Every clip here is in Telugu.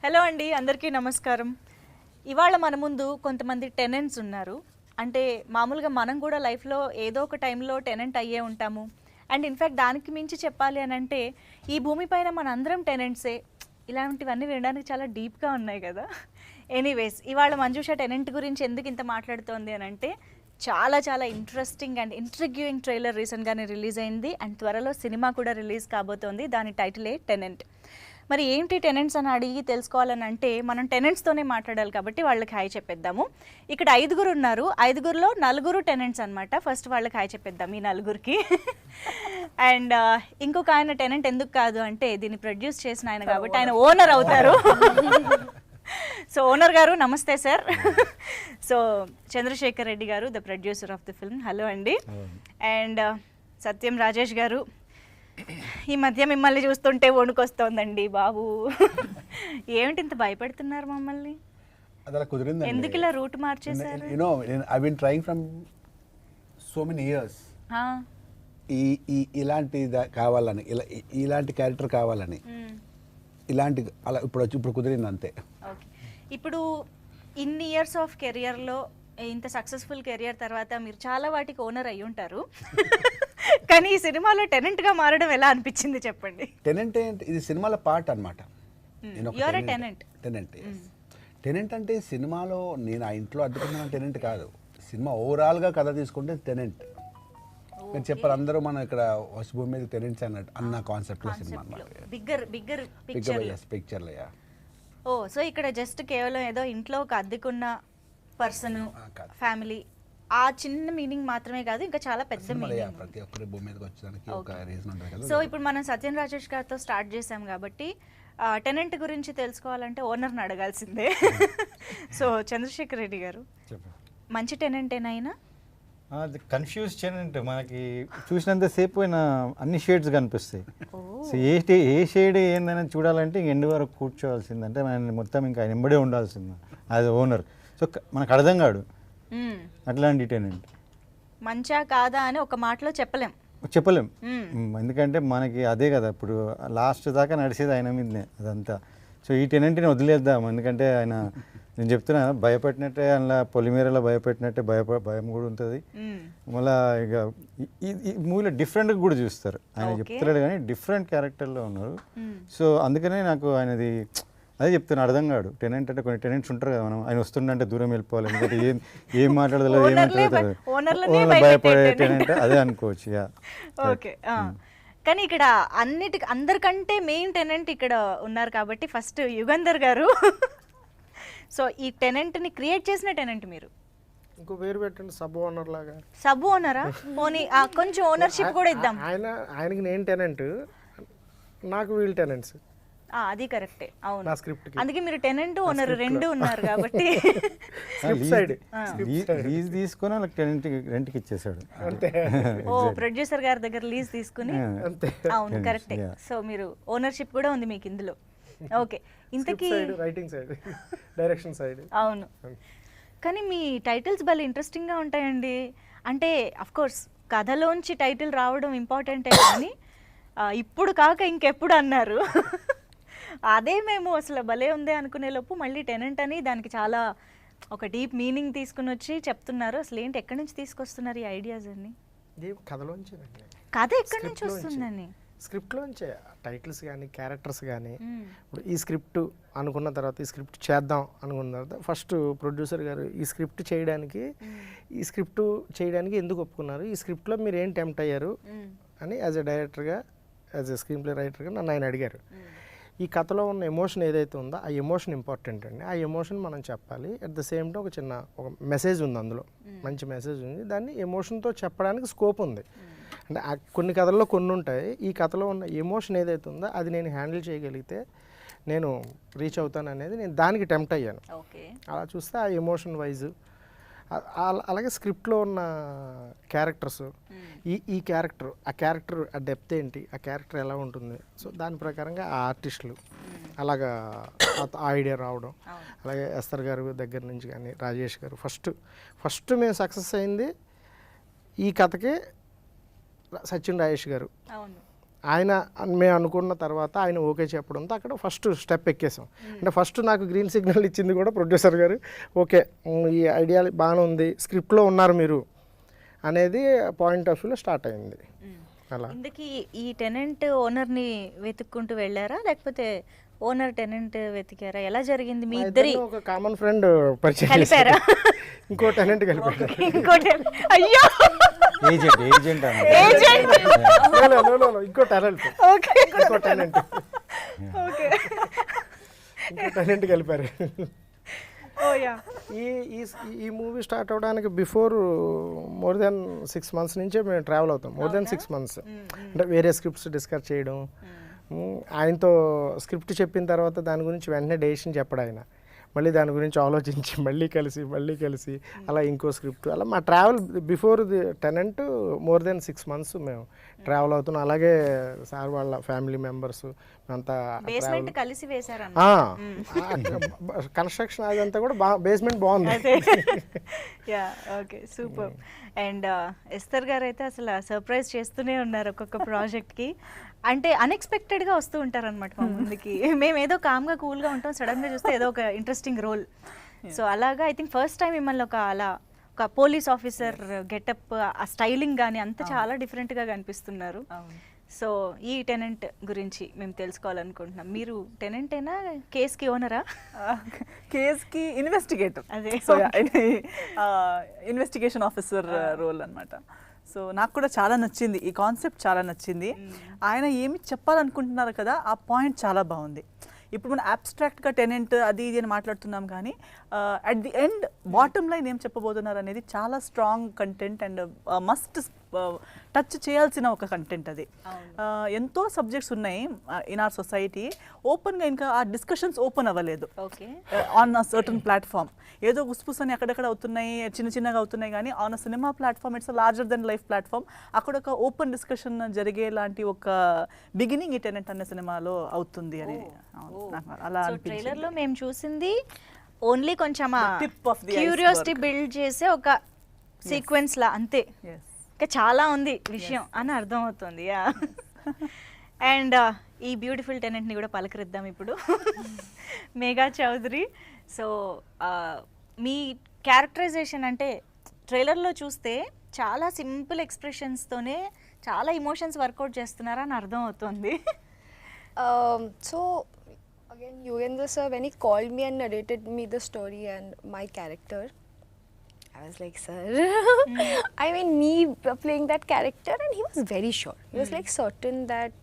హలో అండి, అందరికీ నమస్కారం. ఇవాళ మన ముందు కొంతమంది టెనెంట్స్ ఉన్నారు. అంటే మామూలుగా మనం కూడా లైఫ్లో ఏదో ఒక టైంలో టెనెంట్ అయ్యే ఉంటాము. అండ్ ఇన్ఫ్యాక్ట్ దానికి మించి చెప్పాలి అని అంటే ఈ భూమిపైన మన అందరం టెనెంట్సే. ఇలాంటివన్నీ వినడానికి చాలా డీప్గా ఉన్నాయి కదా. ఎనీవేస్, ఇవాళ మంజుష టెనెంట్ గురించి ఎందుకు ఇంత మాట్లాడుతోంది అని అంటే చాలా చాలా ఇంట్రెస్టింగ్ అండ్ ఇంట్రిగ్యూయింగ్ ట్రైలర్ రీసెంట్గానే రిలీజ్ అయింది. అండ్ త్వరలో సినిమా కూడా రిలీజ్ కాబోతోంది. దాని టైటిలే టెనెంట్. మరి ఏంటి టెనెంట్స్ అని అడిగి తెలుసుకోవాలని అంటే మనం టెనెంట్స్తోనే మాట్లాడాలి కాబట్టి వాళ్ళకి హాయ్ చెప్పేద్దాము. ఇక్కడ 5 ఉన్నారు. 5లో 4 టెనెంట్స్ అనమాట. ఫస్ట్ వాళ్ళకి హాయ్ చెప్పేద్దాం ఈ 4కి. అండ్ ఇంకొక ఆయన టెనెంట్ ఎందుకు కాదు అంటే దీన్ని ప్రొడ్యూస్ చేసిన ఆయన కాబట్టి ఆయన ఓనర్ అవుతారు. సో ఓనర్ గారు నమస్తే సార్. సో చంద్రశేఖర్ రెడ్డి గారు, the producer of the film. Hello అండి. అండ్ సత్యం రాజేష్ గారు, ఈ మధ్య మిమ్మల్ని చూస్తుంటే వణుకొస్తోందండి బాబు. ఏమిటి ఇంత భయపెడుతున్నారు మమ్మల్ని? అదలా కుదిరింది. ఎందుకు ఇలా రూట్ మార్చేశారు? You know, I've been trying from so many years. ఇలాంటి కావాలని, ఇలాంటి క్యారెక్టర్ కావాలని, ఇలాంటి అలా ఇప్పుడు కుదిరింది అంతే. ఓకే, ఇప్పుడు ఇన్ని ఇయర్స్ ఆఫ్ కెరియర్లో ఇంత సక్సెస్ఫుల్ కెరియర్ తర్వాత మీరు చాలా వాటికి ఓనర్ అయి ఉంటారు. కానీ ఈ సినిమాలో టెనెంట్గా మారడం ఎలా అనిపించింది చెప్పండి. టెనెంట్ ఇది సినిమాలో పార్ట్ అనమాట. టెనెంట్ అంటే సినిమాలో నేను ఆ ఇంట్లో అడ్డుకున్న టెనెంట్ కాదు. సినిమా ఓవరాల్గా కథ తీసుకుంటే టెనెంట్. మీరు చెప్పారు అందరూ మనం ఇక్కడ భూమి మీద టెనెంట్స్ అన్నట్టు అన్న కాన్సెప్ట్లో సినిమా పిక్చర్లో. ఓ, సో ఇక్కడ జస్ట్ కేవలం ఏదో ఇంట్లో ఒక అద్దెకున్న పర్సన్, ఫ్యామిలీ, ఆ చిన్న మీనింగ్ మాత్రమే కాదు, ఇంకా చాలా పెద్ద మీనింగ్. ప్రతి ఒక్కరి భూమి మీదకి వచ్చడానికి ఒక రీజన్ ఉంటుంది కదా. సో ఇప్పుడు మనం సత్యం రాజేష్ గారితో స్టార్ట్ చేసాం కాబట్టి టెనెంట్ గురించి తెలుసుకోవాలంటే ఓనర్ని అడగాల్సిందే. సో చంద్రశేఖర్ రెడ్డి గారు, మంచి టెనెంటేనా? Confuse tenant. మనకి చూసినంతసేపు అయినా అన్ని షేడ్స్ కనిపిస్తాయి. సో ఏ షేడ్ ఏందని చూడాలంటే ఎండ్ వరకు కూర్చోవాల్సిందంటే మన మొత్తం ఇంకా ఆయన ఎంబడే ఉండాల్సింది యాజ్ ఓనర్. సో మనకు అర్థం కాడు అట్లాంటి టెనెంట్. మంచా కాదా అని ఒక మాటలో చెప్పలేం. ఎందుకంటే మనకి అదే కదా ఇప్పుడు లాస్ట్ దాకా నడిచేది ఆయన మీదనే అదంతా. సో ఈ టెనెంట్ని వదిలేద్దాం. ఎందుకంటే ఆయన, నేను చెప్తున్నా, భయపెట్టినట్టే అలా పొలిమేరలో భయపెట్టినట్టే భయం కూడా ఉంటుంది. మళ్ళీ ఇక ఈ మూవీలో డిఫరెంట్గా కూడా చూస్తారు. ఆయన చెప్తలేడు కానీ డిఫరెంట్ క్యారెక్టర్లో ఉన్నారు. సో అందుకనే నాకు ఆయనది అదే చెప్తాను, అర్థం కాడు. టెనెంట్ అంటే కొన్ని టెనెంట్స్ ఉంటారు కదా, మనం ఆయన వస్తుందంటే దూరం వెళ్ళిపోవాలి. ఎందుకంటే ఏం మాట్లాడదు, ఏం మాట్లాడతారు, భయపడే టెనెంట్ అదే అనుకోవచ్చు. ఓకే, కానీ ఇక్కడ అందరికంటే మెయిన్ టెనెంట్ ఇక్కడ ఉన్నారు కాబట్టి ఫస్ట్ యుగంధర్ గారు. సో ఈ టెనెంట్ని క్రియేట్ చేసిన టెనెంట్ మీరు. ఇంకో పేరు పెట్టండి, సబ్ ఓనర్ లాగా. సబ్ ఓనరా? పోనీ కొంచెం ఓనర్షిప్ కూడా ఇద్దాం. ఆయనకి నేను టెనెంట్, నాకు వీళ్ళు టెనెంట్స్. అది కరెక్టే, అవును. అందుకే మీరు టెనెంట్ ఓనర్ రెండు ఉన్నారు కాబట్టి లీజ్ తీసుకొని వాళ్ళకి రెంట్కి ఇచ్చేసాడు. ఓ, ప్రొడ్యూసర్ గారి దగ్గర లీజ్ తీసుకుని. అవును, కరెక్టే. సో మీరు ఓనర్షిప్ కూడా ఉంది మీకు ఇందులో. ఓకే, ఇంతకీ రైటింగ్ సైడ్, డైరెక్షన్ సైడ్. అవును, కానీ మీ టైటిల్స్ భలే ఇంట్రెస్టింగ్గా ఉంటాయండి. అంటే అఫ్కోర్స్ కథలోంచి టైటిల్ రావడం ఇంపార్టెంటే, కానీ ఇప్పుడు కాక ఇంకెప్పుడు అన్నారు. అదే మేము అసలు భలే ఉంది అనుకునే లోపు మళ్ళీ టెనెంట్ అని దానికి చాలా ఒక డీప్ మీనింగ్ తీసుకుని వచ్చి చెప్తున్నారు. అసలు ఏంటి, ఎక్కడి నుంచి తీసుకొస్తున్నారు ఈ ఐడియాస్ అన్ని? కథలోంచి. కథ ఎక్కడి నుంచి వస్తుందని? స్క్రిప్ట్లోంచే టైటిల్స్ కానీ క్యారెక్టర్స్ కానీ. ఇప్పుడు ఈ స్క్రిప్ట్ అనుకున్న తర్వాత, ఈ స్క్రిప్ట్ చేద్దాం అనుకున్న తర్వాత ఫస్ట్ ప్రొడ్యూసర్ గారు ఈ స్క్రిప్ట్ చేయడానికి ఎందుకు ఒప్పుకున్నారు, ఈ స్క్రిప్ట్లో మీరు ఏం టెంప్ట్ అయ్యారు అని యాజ్ ఎ డైరెక్టర్గా, యాజ్ ఎ స్క్రీన్ ప్లే రైటర్గా నన్ను ఆయన అడిగారు. ఈ కథలో ఉన్న ఎమోషన్ ఏదైతే ఉందో ఆ ఎమోషన్ ఇంపార్టెంట్ అండి. ఆ ఎమోషన్ మనం చెప్పాలి. అట్ ద సేమ్ టైం ఒక మెసేజ్ ఉంది అందులో, మంచి మెసేజ్ ఉంది. దాన్ని ఎమోషన్తో చెప్పడానికి స్కోప్ ఉంది. అంటే కొన్ని కథల్లో కొన్ని ఉంటాయి. ఈ కథలో ఉన్న ఎమోషన్ ఏదైతే ఉందో అది నేను హ్యాండిల్ చేయగలిగితే నేను రీచ్ అవుతాను అనేది నేను దానికి టెంప్ట్ అయ్యాను. అలా చూస్తే ఆ ఎమోషన్ వైజ్, అలాగే స్క్రిప్ట్లో ఉన్న క్యారెక్టర్స్, ఈ క్యారెక్టర్, ఆ డెప్త్ ఏంటి, ఆ క్యారెక్టర్ ఎలా ఉంటుంది, సో దాని ప్రకారంగా ఆ ఆర్టిస్టులు అలాగా ఆ ఐడియా రావడం. అలాగే ఎస్తర్ గారి దగ్గర నుంచి కానీ రాజేష్ గారు ఫస్ట్ మేము సక్సెస్ అయింది ఈ కథకే. సచిన్ రాజేష్ గారు ఆయన మేము అనుకున్న తర్వాత ఆయన ఓకే చెప్పడంతో అక్కడ ఫస్ట్ స్టెప్ ఎక్కేసాం. అంటే ఫస్ట్ నాకు గ్రీన్ సిగ్నల్ ఇచ్చింది కూడా ప్రొడ్యూసర్ గారు. ఓకే, ఈ ఐడియా బాగానే ఉంది, స్క్రిప్ట్లో ఉన్నారు మీరు అనేది పాయింట్ ఆఫ్ వ్యూలో స్టార్ట్ అయింది. అలా ఇందుకి ఈ టెనెంట్ ఓనర్ని వెతుక్కుంటూ వెళ్ళారా, లేకపోతే ఓనర్ టెనెంట్ వెతికారా? ఎలా జరిగింది మీ ఇద్దరి? ఒక కామన్ ఫ్రెండ్ పరిచయం కలిపారా? చేశారు. ఇంకో టెనెంట్ కలిపారు. ఇంకోటి అయ్యో ఏజెంట్ ఏజెంట్. ఇంకో టెనెంట్ ఓకే ఇంకో టెనెంట్ ఓకే ఇంకో టెనెంట్ కలిపారు. ఓ యా. ఈ మూవీ స్టార్ట్ అవడానికి బిఫోర్ మోర్ దెన్ 6 months నుంచే మేము ట్రావెల్ అవుతాం. మోర్ దెన్ 6 months అంటే వేరే స్క్రిప్ట్స్ డిస్కస్ చేయడం, ఆయనతో స్క్రిప్ట్ చెప్పిన తర్వాత దాని గురించి వెంటనే డెసిషన్ చెప్పడం, ఆయన మళ్ళీ దాని గురించి ఆలోచించి మళ్ళీ కలిసి అలా ఇంకో స్క్రిప్ట్, అలా మా travel before the tenant more than 6 months మేము ట్రావెల్ అవుతున్నాం. అలాగే సార్ వాళ్ళ ఫ్యామిలీ మెంబర్స్ అంతా బేస్మెంట్ కలిసి వేశారు కన్స్ట్రక్షన్ అదంతా కూడా బేస్మెంట్ బాగుంది. Yeah okay super. And Esther గారు అయితే అసలు సర్ప్రైజ్ చేస్తూనే ఉన్నారు ఒక్కొక్క ప్రాజెక్ట్కి. అంటే అన్ఎక్స్పెక్టెడ్గా వస్తూ ఉంటారు అనమాట మా ముందుకి. మేము ఏదో కామ్గా కూల్గా ఉంటాం, సడన్గా చూస్తే ఏదో ఒక ఇంట్రెస్టింగ్ రోల్. సో అలాగా ఐ థింక్ ఫస్ట్ టైం మిమ్మల్ని ఒక పోలీస్ ఆఫీసర్ గెటప్, ఆ స్టైలింగ్ కానీ అంతా చాలా డిఫరెంట్గా కనిపిస్తున్నారు. సో ఈ టెనెంట్ గురించి మేము తెలుసుకోవాలనుకుంటున్నాం. మీరు టెనెంటేనా, కేస్కి ఓనరా? కేస్కి ఇన్వెస్టిగేటర్, అదే. సో ఇన్వెస్టిగేషన్ ఆఫీసర్ రోల్ అనమాట. సో నాకు కూడా చాలా నచ్చింది, ఈ కాన్సెప్ట్ చాలా నచ్చింది. ఆయన ఏమి చెప్పాలనుకుంటున్నారు కదా, ఆ పాయింట్ చాలా బాగుంది. ఇప్పుడు మనం అబ్స్ట్రాక్ట్గా టెనెంట్ అది ఇది అని మాట్లాడుతున్నాం, కానీ at the end bottom line ఏం చెప్పబోతున్నారు అనేది చాలా strong content and must touch చేయాల్సిన ఒక కంటెంట్ అది. ఎంతో సబ్జెక్ట్స్ ఉన్నాయి ఇన్ ఆర్ సొసైటీ, ఓపెన్గా ఇంకా ఆ డిస్కషన్స్ ఓపెన్ అవ్వలేదు ఆన్ అ సర్టన్ ప్లాట్ఫామ్. ఏదో గుస్పుస్ అని అక్కడక్కడ అవుతున్నాయి, చిన్నగా అవుతున్నాయి, కానీ on a cinema platform it's larger than life platform. అక్కడ ఒక ఓపెన్ డిస్కషన్ జరిగేలాంటి ఒక బిగినింగ్ ఈ టెనెంట్ అనే సినిమాలో అవుతుంది అని అలా ట్రైలర్ లో మేము చూసింది ఓన్లీ కొంచెం tip of the curiosity build చేసే ఒక సీక్వెన్స్ లా అంతే. ఇంకా చాలా ఉంది విషయం అని అర్థం అవుతుంది. అండ్ ఈ బ్యూటిఫుల్ టెనెంట్ని కూడా పలకరిద్దాం ఇప్పుడు. మేఘా చౌదరి. సో మీ క్యారెక్టరైజేషన్ అంటే ట్రైలర్లో చూస్తే చాలా సింపుల్ ఎక్స్ప్రెషన్స్తోనే చాలా ఇమోషన్స్ వర్కౌట్ చేస్తున్నారా అని అర్థం అవుతుంది. So again, Yugandhar sir, when he called me and narrated me the story and my character, I was like, sir, I mean, me playing that character, and he was very sure. He was like certain that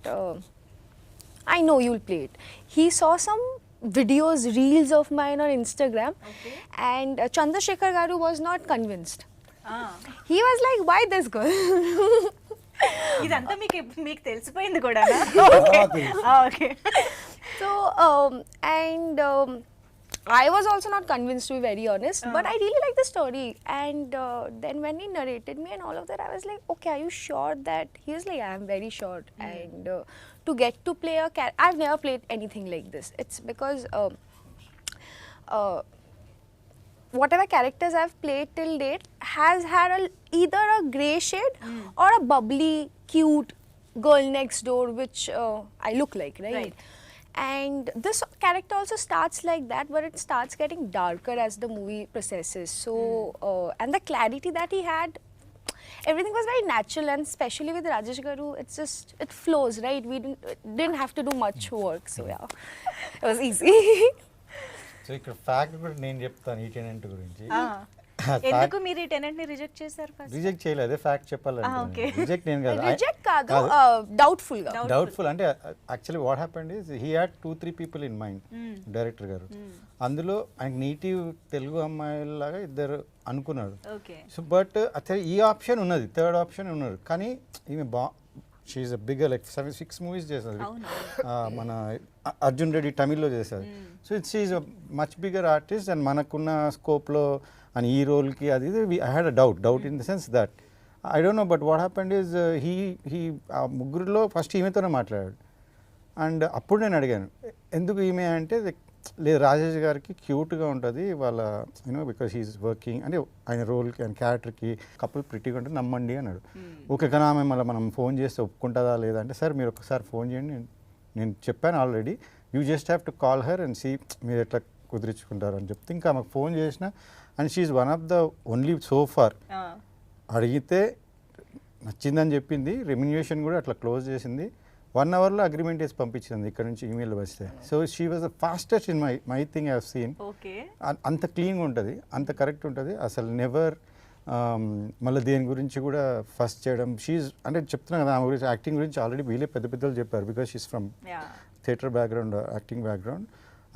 I know you'll play it. He saw some videos, reels of mine on Instagram, and Chandrasekhar Garu was not convinced. He was like, why this girl? ఇదంతా మీకు తెలిసిపోయింది కూడా. Okay. So I was also not convinced, to be very honest, but I really liked the story. And then when he narrated me and all of that, I was like, okay, are you sure that? He was like, I am very sure. And to get to play a character, I've never played anything like this. It's because whatever characters I've played till date has had either a grey shade or a bubbly, cute girl next door, which I look like, right? And this character also starts like that, but it starts getting darker as the movie processes. So, and the clarity that he had, everything was very natural, and especially with Rajesh Garu, it's just, it flows, right? We didn't have to do much work, so yeah, it was easy. So ఇక్కడ ఫ్యాక్ట్ కూడా నేను చెప్తాను ఈ టెనెంట్ గురించి. ఎందుకు మీరు ఈ టెనెంట్ ని రిజెక్ట్ చేశారు? ఫస్ట్ రిజెక్ట్ చేయలేదు, అదే ఫ్యాక్ట్ చెప్పాలంటే. రిజెక్ట్ నేను కాదు, Reject kaadu, doubtful ga. Doubtful అంటే actually what happened is he had 2-3 people in mind, director గారు. అందులో ఆయనకి నేటివ్ తెలుగు అమ్మాయిలాగా ఇద్దరు అనుకున్నాడు. సో బట్ అసలు ఈ ఆప్షన్ ఉన్నది, థర్డ్ ఆప్షన్ ఉన్నది, కానీ ఈమె she a bigger, like 6 movies చేశారు. మన అర్జున్ రెడ్డి తమిళ్లో చేశారు. So it's is a much bigger artist, and మనకున్న స్కోప్లో అని ఈ రోల్కి అది I had a doubt in the sense that I don't know, but what happened is he ఆ ముగ్గురిలో ఫస్ట్ ఈమెతోనే మాట్లాడాడు. అండ్ అప్పుడు నేను అడిగాను ఎందుకు ఈమె అంటే లేదు రాజేష్ గారికి క్యూట్గా ఉంటుంది వాళ్ళ యూనో బికాస్ హీఈస్ వర్కింగ్ అంటే ఆయన రోల్కి ఆయన క్యారెక్టర్కి కపుల్ ప్రిటీగా ఉంటుంది నమ్మండి అన్నాడు. ఓకే కానీ ఆమె మళ్ళీ మనం ఫోన్ చేస్తే ఒప్పుకుంటుందా లేదా అంటే సార్ మీరు ఒకసారి ఫోన్ చేయండి, నేను చెప్పాను already, you just have to call her and see మీరు ఎట్లా కుదిరించుకుంటారు అని చెప్తే ఇంకా ఆమెకు ఫోన్ చేసిన and she one of the only so far అడిగితే నచ్చిందని చెప్పింది, రెమ్యునేషన్ కూడా అట్లా క్లోజ్ చేసింది, 1 అవర్లో అగ్రిమెంట్ వేసి పంపించింది ఇక్కడ నుంచి ఈమెయిల్ వస్తే. So she was the fastest in my thing I have seen. Okay, అంత క్లీన్గా ఉంటుంది, అంత కరెక్ట్ ఉంటుంది, అసలు నెవర్ మళ్ళీ దేని గురించి కూడా ఫస్ట్ చేయడం. షీజ్ అంటే చెప్తున్నా కదా ఆమె గురించి యాక్టింగ్ గురించి ఆల్రెడీ వీళ్ళే పెద్ద పెద్దలు చెప్పారు because she's from theatre background, acting background.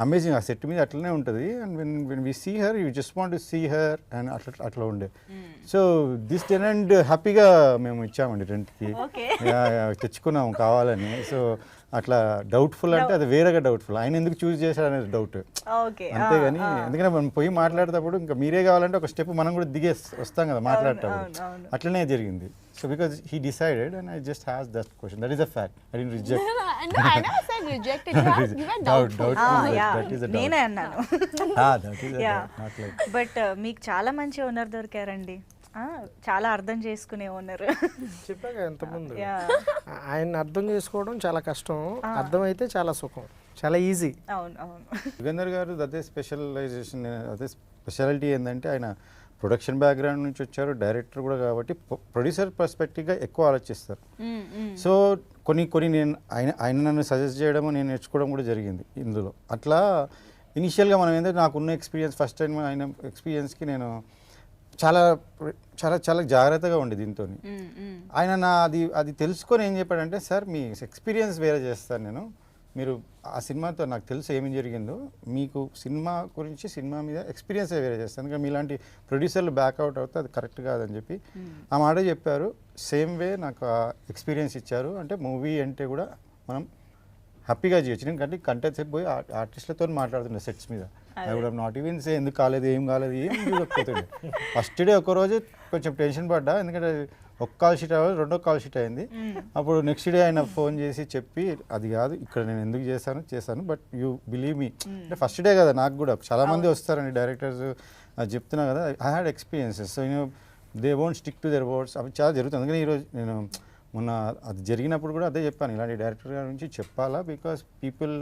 Amazing ఆ సెట్ మీద అట్లనే ఉంటుంది. And when we see her you just want to see her and అట్లా ఉండే. సో దిస్ టెనెంట్ హ్యాపీగా మేము ఇచ్చామండి రెంట్కి, తెచ్చుకున్నాము కావాలని. సో అట్లా డౌట్ఫుల్ అంటే అది వేరేగా డౌట్ఫుల్, ఆయన ఎందుకు చూస్ చేశారు అనేది డౌట్ అంతేగాని, ఎందుకంటే మనం పోయి మాట్లాడేటప్పుడు ఇంకా మీరే కావాలంటే ఒక స్టెప్ మనం కూడా దిగే వస్తాం కదా మాట్లాడేటప్పుడు, అట్లనే జరిగింది. So because he decided and I just has that question, that is a fact. I didn't reject. No, I never said rejected. You were doubtful. నేనే అన్నాను. Not like. బట్ మీకు చాలా మంచి ఓనర్ దొరికారండి, చాలా అర్థం చేసుకునే ఓనర్. చెప్పాక ఎంతమంది ఆయన అర్థం చేసుకోవడం చాలా కష్టం, అర్థమైతే చాలా సుఖం, చాలా ఈజీ. అవును అవును. యుగంధర్ గారు అదే స్పెషలైజేషన్, అదే స్పెషాలిటీ ఏంటంటే ఆయన ప్రొడక్షన్ బ్యాక్గ్రౌండ్ నుంచి వచ్చారు, డైరెక్టర్ కూడా కాబట్టి ప్రొడ్యూసర్ పర్స్పెక్టివ్గా ఎక్కువ ఆలోచిస్తారు. సో కొన్ని నేను ఆయన నన్ను సజెస్ట్ చేయడము నేను నేర్చుకోవడం కూడా జరిగింది ఇందులో. అట్లా ఇనిషియల్గా మనం ఏంటంటే నాకున్న ఎక్స్పీరియన్స్, ఫస్ట్ టైం ఆయన ఎక్స్పీరియన్స్కి నేను చాలా చాలా చాలా జాగ్రత్తగా ఉండే దీంతో. ఆయన అది తెలుసుకొని ఏం చెప్పాడంటే, సార్ మీ ఎక్స్పీరియన్స్ వేరే చేస్తాను నేను, మీరు ఆ సినిమాతో నాకు తెలుసు ఏమి జరిగిందో, మీకు సినిమా గురించి సినిమా మీద ఎక్స్పీరియన్స్ వేరే చేస్తాను, ఎందుకంటే మీలాంటి ప్రొడ్యూసర్లు బ్యాక్అవుట్ అవుతే అది కరెక్ట్ కాదని చెప్పి ఆ మాట చెప్పారు. సేమ్ వే నాకు ఆ ఎక్స్పీరియన్స్ ఇచ్చారు. అంటే మూవీ అంటే కూడా మనం హ్యాపీగా చేయొచ్చు. నేను కంటెంట్ సేపు పోయి ఆర్టిస్టులతో మాట్లాడుతుండే సెట్స్ మీద, I would have not even say ఎందుకు కాలేదు ఏం చూడకపోతుండే. ఫస్ట్ డే ఒకరోజు కొంచెం టెన్షన్ పడ్డా, ఎందుకంటే ఒక కాల్ షీట్ అవ్వాలి, 2వ కాల్ షీట్ అయింది. అప్పుడు నెక్స్ట్ డే ఆయన ఫోన్ చేసి చెప్పి, అది కాదు ఇక్కడ నేను ఎందుకు చేశాను బట్ యూ బిలీవ్ మీ అంటే ఫస్ట్ డే కదా, నాకు కూడా చాలామంది వస్తారండి డైరెక్టర్స్, చెప్తున్నా కదా I had experiences. So they won't stick to their words, అవి చాలా జరుగుతుంది. అందుకని ఈరోజు నేను మొన్న అది జరిగినప్పుడు కూడా అదే చెప్పాను, ఇలాంటి డైరెక్టర్ గారి నుంచి చెప్పాలా, because people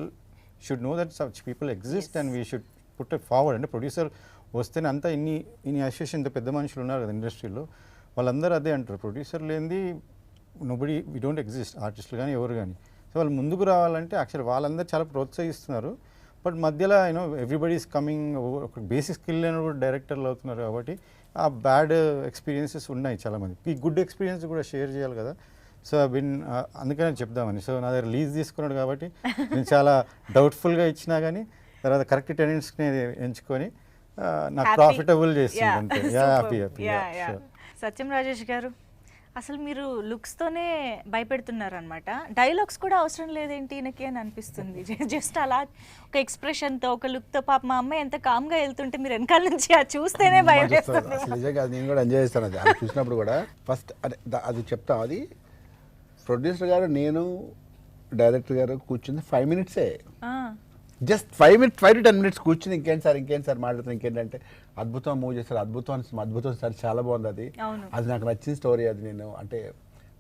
should know that such people exist and we should put it forward. అంటే ప్రొడ్యూసర్ వస్తేనే అంతా ఇన్ని అసోసియేషన్, ఇంత పెద్ద మనుషులు ఉన్నారు కదా ఇండస్ట్రీలో, వాళ్ళందరూ అదే అంటారు, ప్రొడ్యూసర్ లేనిది నోబడి వీ డోంట్ ఎగ్జిస్ట్, ఆర్టిస్టులు కానీ ఎవరు కానీ. సో వాళ్ళు ముందుకు రావాలంటే యాక్చువల్లీ వాళ్ళందరూ చాలా ప్రోత్సహిస్తున్నారు. బట్ మధ్యలో ఎవ్రీబడి ఈస్ కమింగ్, ఒక బేసిక్ స్కిల్ లేని కూడా డైరెక్టర్లు అవుతున్నారు కాబట్టి ఆ బ్యాడ్ ఎక్స్పీరియన్సెస్ ఉన్నాయి చాలామంది. ఈ గుడ్ ఎక్స్పీరియన్స్ కూడా షేర్ చేయాలి కదా. సో అందుకనే చెప్దామని. సో నా దగ్గర లీజ్ తీసుకున్నాడు కాబట్టి నేను చాలా డౌట్ఫుల్గా ఇచ్చినా కానీ తర్వాత కరెక్ట్ టెనెంట్స్ని ఎంచుకొని నాకు ప్రాఫిటబుల్ చేస్తుంది అంతే. హ్యాపీ. సత్యం రాజేష్ గారు, అసలు మీరు లుక్స్తోనే భయపెడుతున్నారు అనమాట. డైలాగ్స్ కూడా అవసరం లేదేంటి ఈయనకి అని అనిపిస్తుంది. జస్ట్ అలా ఒక ఎక్స్ప్రెషన్తో, ఒక లుక్తో, పాప మా అమ్మాయి ఎంత కామ్గా వెళ్తుంటే మీరు వెనకాల నుంచి అది చూస్తేనే భయం వేస్తుంది. నిజంగా నేను కూడా ఎంజాయ్ చేస్తాను అది చూసినప్పుడు కూడా. ఫస్ట్ అది చెప్తాం, అది ప్రొడ్యూసర్ గారు నేను డైరెక్టర్ గారు కూర్చుంది 5 minutes, జస్ట్ 5 to 10 minutes కూర్చుని ఇంకేంటి సార్ మాట్లాడుతాను, ఇంకేంటంటే అద్భుతం మూవ్ చేస్తారు, అద్భుతం సార్ చాలా బాగుంది, అది నాకు నచ్చిన స్టోరీ, అది నేను అంటే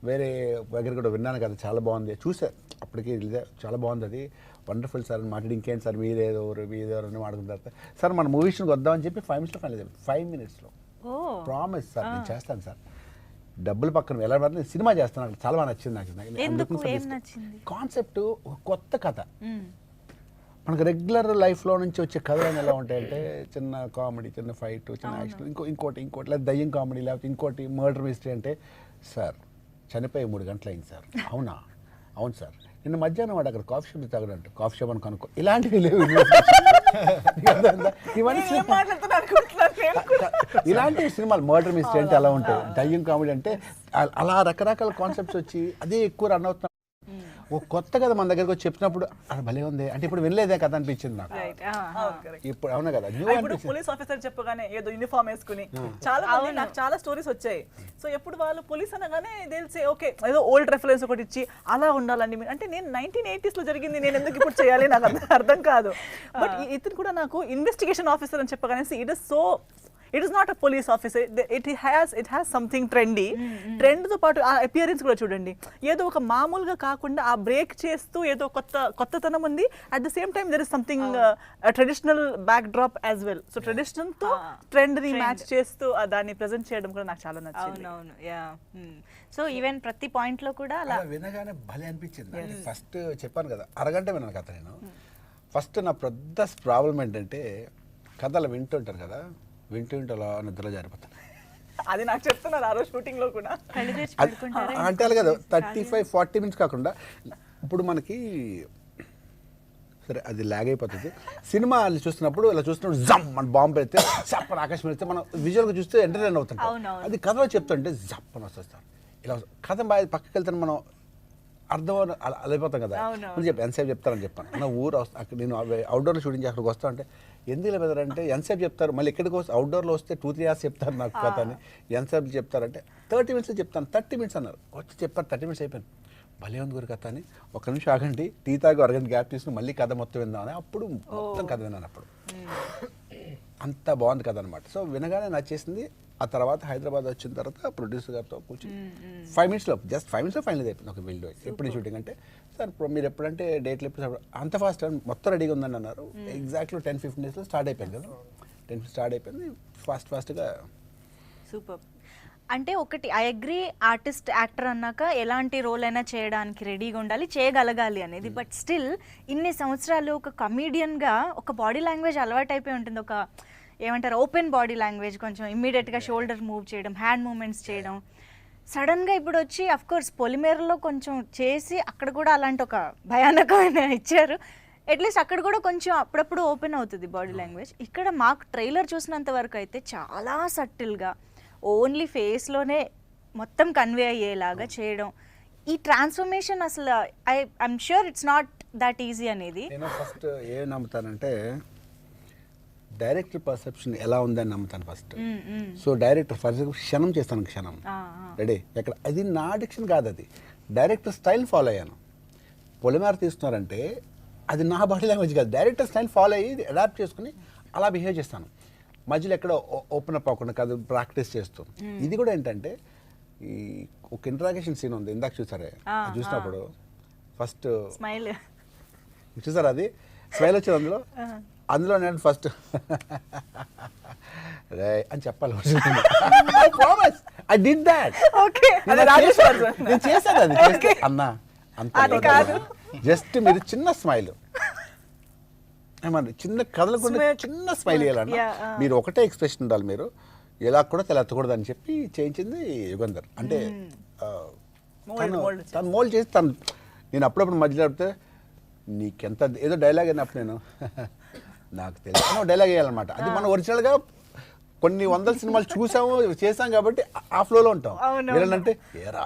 వేరే దగ్గర కూడా విన్నాను కదా, చాలా బాగుంది, చూసారు అప్పటికి చాలా బాగుంది, అది వండర్ఫుల్ సార్ అని మాట్లాడి ఇంకేంటి సార్ మీరెవరు అని మాట్లాడుకున్న తర్వాత సార్ మన మూవీస్కి వద్దామని చెప్పి 5 minutes final 5 minutes promise sir నేను చేస్తాను సార్, డబ్బులు పక్కన ఎలా పడితే నేను సినిమా చేస్తాను, నాకు చాలా బాగా నచ్చింది. నాకు కాన్సెప్ట్ ఒక కొత్త కథ. మనకు రెగ్యులర్ లైఫ్లో నుంచి వచ్చే కథలు ఎలా ఉంటాయంటే చిన్న కామెడీ, చిన్న ఫైట్, చిన్న యాక్షన్, ఇంకోటి లేదా దయ్యం కామెడీ, లేకపోతే ఇంకోటి మర్డర్ మిస్టరీ. అంటే సార్ చనిపోయి 3 గంటలు అయింది సార్. అవును సార్, నిన్న మధ్యాహ్నం వాడు అక్కడ కాఫీ షాప్ తాగడంట, కాఫీ షాప్ అని కనుక్కో, ఇలాంటివి లేవు. ఇలాంటి సినిమాలు మర్డర్ మిస్టరీ అంటే అలా ఉంటాయి, దయ్యం కామెడీ అంటే అలా రకరకాల కాన్సెప్ట్స్ వచ్చి అదే ఎక్కువ రన్ అవుతున్నాం. ఒక కొత్త కథ మన దగ్గరకు వచ్చి చెప్పినప్పుడు అది భలే ఉంది అంటే ఇప్పుడు వినలేదే కథ అనిపించింది నాకు. రైట్ ఇప్పుడు అవునా కదా న్యూ ఇప్పుడు అనిపించింది. పోలీస్ ఆఫీసర్ చెప్పగానే ఏదో యూనిఫామ్ వేసుకుని చాలా మంది నాకు చాలా స్టోరీస్ వచ్చాయి. సో ఎప్పుడు వాళ్ళు పోలీస్ అనగానే తెలిసే ఓకే ఏదో ఓల్డ్ రెఫరెన్స్ ఒకటి ఇచ్చి అలా ఉండాలండి అంటే నేను 1980s లో జరిగింది నేను ఎందుకు ఇప్పుడు చేయాలి నాకు అర్థం కాదు. బట్ ఇతను కూడా నాకు ఇన్వెస్టిగేషన్ ఆఫీసర్ అని చెప్పగానే it is not a police officer, it has something trendy. Trend తో పాటు ఆ అపియరెన్స్ కూడా చూడండి, ఏదో ఒక మామూలుగా కాకుండా ఆ బ్రేక్ చేస్తూ ఏదో కొత్తతనం ఉంది. At the same time there is something traditional back drop as well. So traditional తో ట్రెండ్ ని మ్యాచ్ చేస్తూ దాన్ని ప్రెజెంట్ చేయడం కూడా నాకు చాలా నచ్చింది. అవునవును యా. సో ఈవెన్ ప్రతి పాయింట్ లో కూడా అలా అలా వినగానే భలే అనిపించింది. ఫస్ట్ చెప్పాను కదా అరగంట విన్నాను కథ నేను. ఫస్ట్ నా పెద్ద ప్రాబ్లం ఏంటంటే కథలు వింటుంటారు కదా, వింటూ అలా నిద్రలో జారిపోతాను. అది నాకు చెప్తున్నారు ఆ రోజు షూటింగ్ లో కూడా. కళ్ళు తెరిచి పడుకుంటారా? అంటే అలా కదా 35-40 మినిట్స్ కాకుండా ఇప్పుడు మనకి సరే అది లాగ్ అయిపోతుంది. సినిమా చూస్తున్నప్పుడు ఇలా చూస్తున్నప్పుడు జమ్ మన బాంబు పెడితే జప్పని ఆకాశం పెడితే మనం విజువల్గా చూస్తే ఎంటర్టైన్ అవుతుంటాం. అది కథలో చెప్తుంటే జప్పని వస్తుంది. ఇలా కథ బాగా పక్కకి వెళ్తాను మనం అర్థం అలా అయిపోతాం కదా. ఎంతసేపు చెప్తారని చెప్పాను నా ఊరు అక్కడ నేను అవుట్డోర్లో షూటింగ్ చేసి అక్కడికి వస్తా అంటే ఎందుకు ఇలా పెడతారంటే ఎంతసేపు చెప్తారు, మళ్ళీ ఎక్కడికి వస్తే అవుట్డోర్లో వస్తే 2-3 hours చెప్తారు నాకు కథ అని. ఎంతసేపు చెప్తారంటే 30 minutes చెప్తాను. 30 minutes అన్నారు, వచ్చి చెప్పారు 30 minutes అయిపోయింది. భలే ఉంది గురి కథ అని ఒక నిమిషం ఆగండి టీ తాగి అరగంట గ్యాప్ తీసుకుని మళ్ళీ కథ మొత్తం విందామని అప్పుడు మొత్తం కథ విన్నాను. అప్పుడు అంత బాగుంది కథ అనమాట. సో వినగానే నచ్చేసింది. ఆ తర్వాత హైదరాబాద్ వచ్చిన తర్వాత ప్రొడ్యూసర్ గారితో కూర్చొని 5 minutes జస్ట్ 5 minutes ఫైనల్ అయిపోయింది ఒక వీడియో. ఎప్పుడు షూటింగ్ అంటే సార్ మీరు ఎప్పుడంటే డేట్లు ఎప్పుడు అంత ఫాస్ట్ మొత్తం రెడీగా ఉందని అన్నారు. ఎగ్జాక్ట్లీ 10-15 daysలో స్టార్ట్ అయిపోయింది కదా. 10 స్టార్ట్ అయిపోయింది ఫాస్ట్గా. సూపర్. అంటే ఒకటి ఐ అగ్రీ, ఆర్టిస్ట్ యాక్టర్ అన్నాక ఎలాంటి రోల్ అయినా చేయడానికి రెడీగా ఉండాలి, చేయగలగాలి అనేది. బట్ స్టిల్ ఇన్ని సంవత్సరాలు ఒక కమీడియన్గా ఒక బాడీ లాంగ్వేజ్ అలవాటు అయిపోయి ఉంటుంది. ఒక ఏమంటారు ఓపెన్ బాడీ లాంగ్వేజ్, కొంచెం ఇమ్మీడియట్గా షోల్డర్ మూవ్ చేయడం, హ్యాండ్ మూమెంట్స్ చేయడం. సడన్గా ఇప్పుడు వచ్చి అఫ్కోర్స్ పొలిమేరలో కొంచెం చేసి అక్కడ కూడా అలాంటి ఒక భయానకమైన ఇచ్చారు. అట్లీస్ట్ అక్కడ కూడా కొంచెం అప్పుడప్పుడు ఓపెన్ అవుతుంది బాడీ లాంగ్వేజ్. ఇక్కడ మాకు ట్రైలర్ చూసినంత వరకు అయితే చాలా సటిల్గా ఓన్లీ ఫేస్లోనే మొత్తం కన్వే అయ్యేలాగా చేయడం. ఈ ట్రాన్స్ఫర్మేషన్ అసలు I'm sure it's not that easy అనేది. నేను ఫస్ట్ ఏం నమ్ముతానంటే డైరెక్టర్ పర్సెప్షన్ ఎలా ఉందని నమ్ముతాను ఫస్ట్. సో డైరెక్టర్ ఫస్ట్ క్షణం చేస్తాను, క్షణం రెడీ ఎక్కడ అది నా డిక్షన్ కాదు, అది డైరెక్టర్ స్టైల్ ఫాలో అయ్యాను. పొలిమేర తీస్తున్నారంటే అది నా బాడీ లాంగ్వేజ్ కాదు, డైరెక్టర్ స్టైల్ ఫాలో అయ్యి అడాప్ట్ చేసుకుని అలా బిహేవ్ చేస్తాను. మధ్యలో ఎక్కడ ఓపెన్ అప్ అవ్వకుండా కాదు, ప్రాక్టీస్ చేస్తూ. ఇది కూడా ఏంటంటే ఈ ఒక ఇంట్రాగేషన్ సీన్ ఉంది ఇందాక చూసారే, చూసినప్పుడు ఫస్ట్ స్మైల్ చూసారా, అది స్మైల్ వచ్చింది అందులో నేను ఫస్ట్ రే అని చెప్పాలి. I did that. నేను చేశాను అది చేస్తే అన్నా అంత కాదు, జస్ట్ మీరు చిన్న స్మైల్ ఏమన్నా చిన్న కదలకుండా చిన్న స్మైల్ వేయాలన్నా మీరు ఒకటే ఎక్స్ప్రెషన్ ఉండాలి, మీరు ఎలా కూడా తెలెత్తకూడదు అని చెప్పి చేయించింది యుగంధర్. అంటే తను మోల్డ్ చేసి తను నేను అప్పుడప్పుడు మధ్యలో చెప్తే నీకెంత ఏదో డైలాగ్ అయినప్పుడు నేను నాకు తెలిసిన డైలాగ్ వేయాలన్నమాట. అది మనం ఒరిజినల్గా కొన్ని వందల సినిమాలు చూసాము చేసాం కాబట్టి ఆ ఫ్లోలో ఉంటాం. విలన్ అంటే ఏరా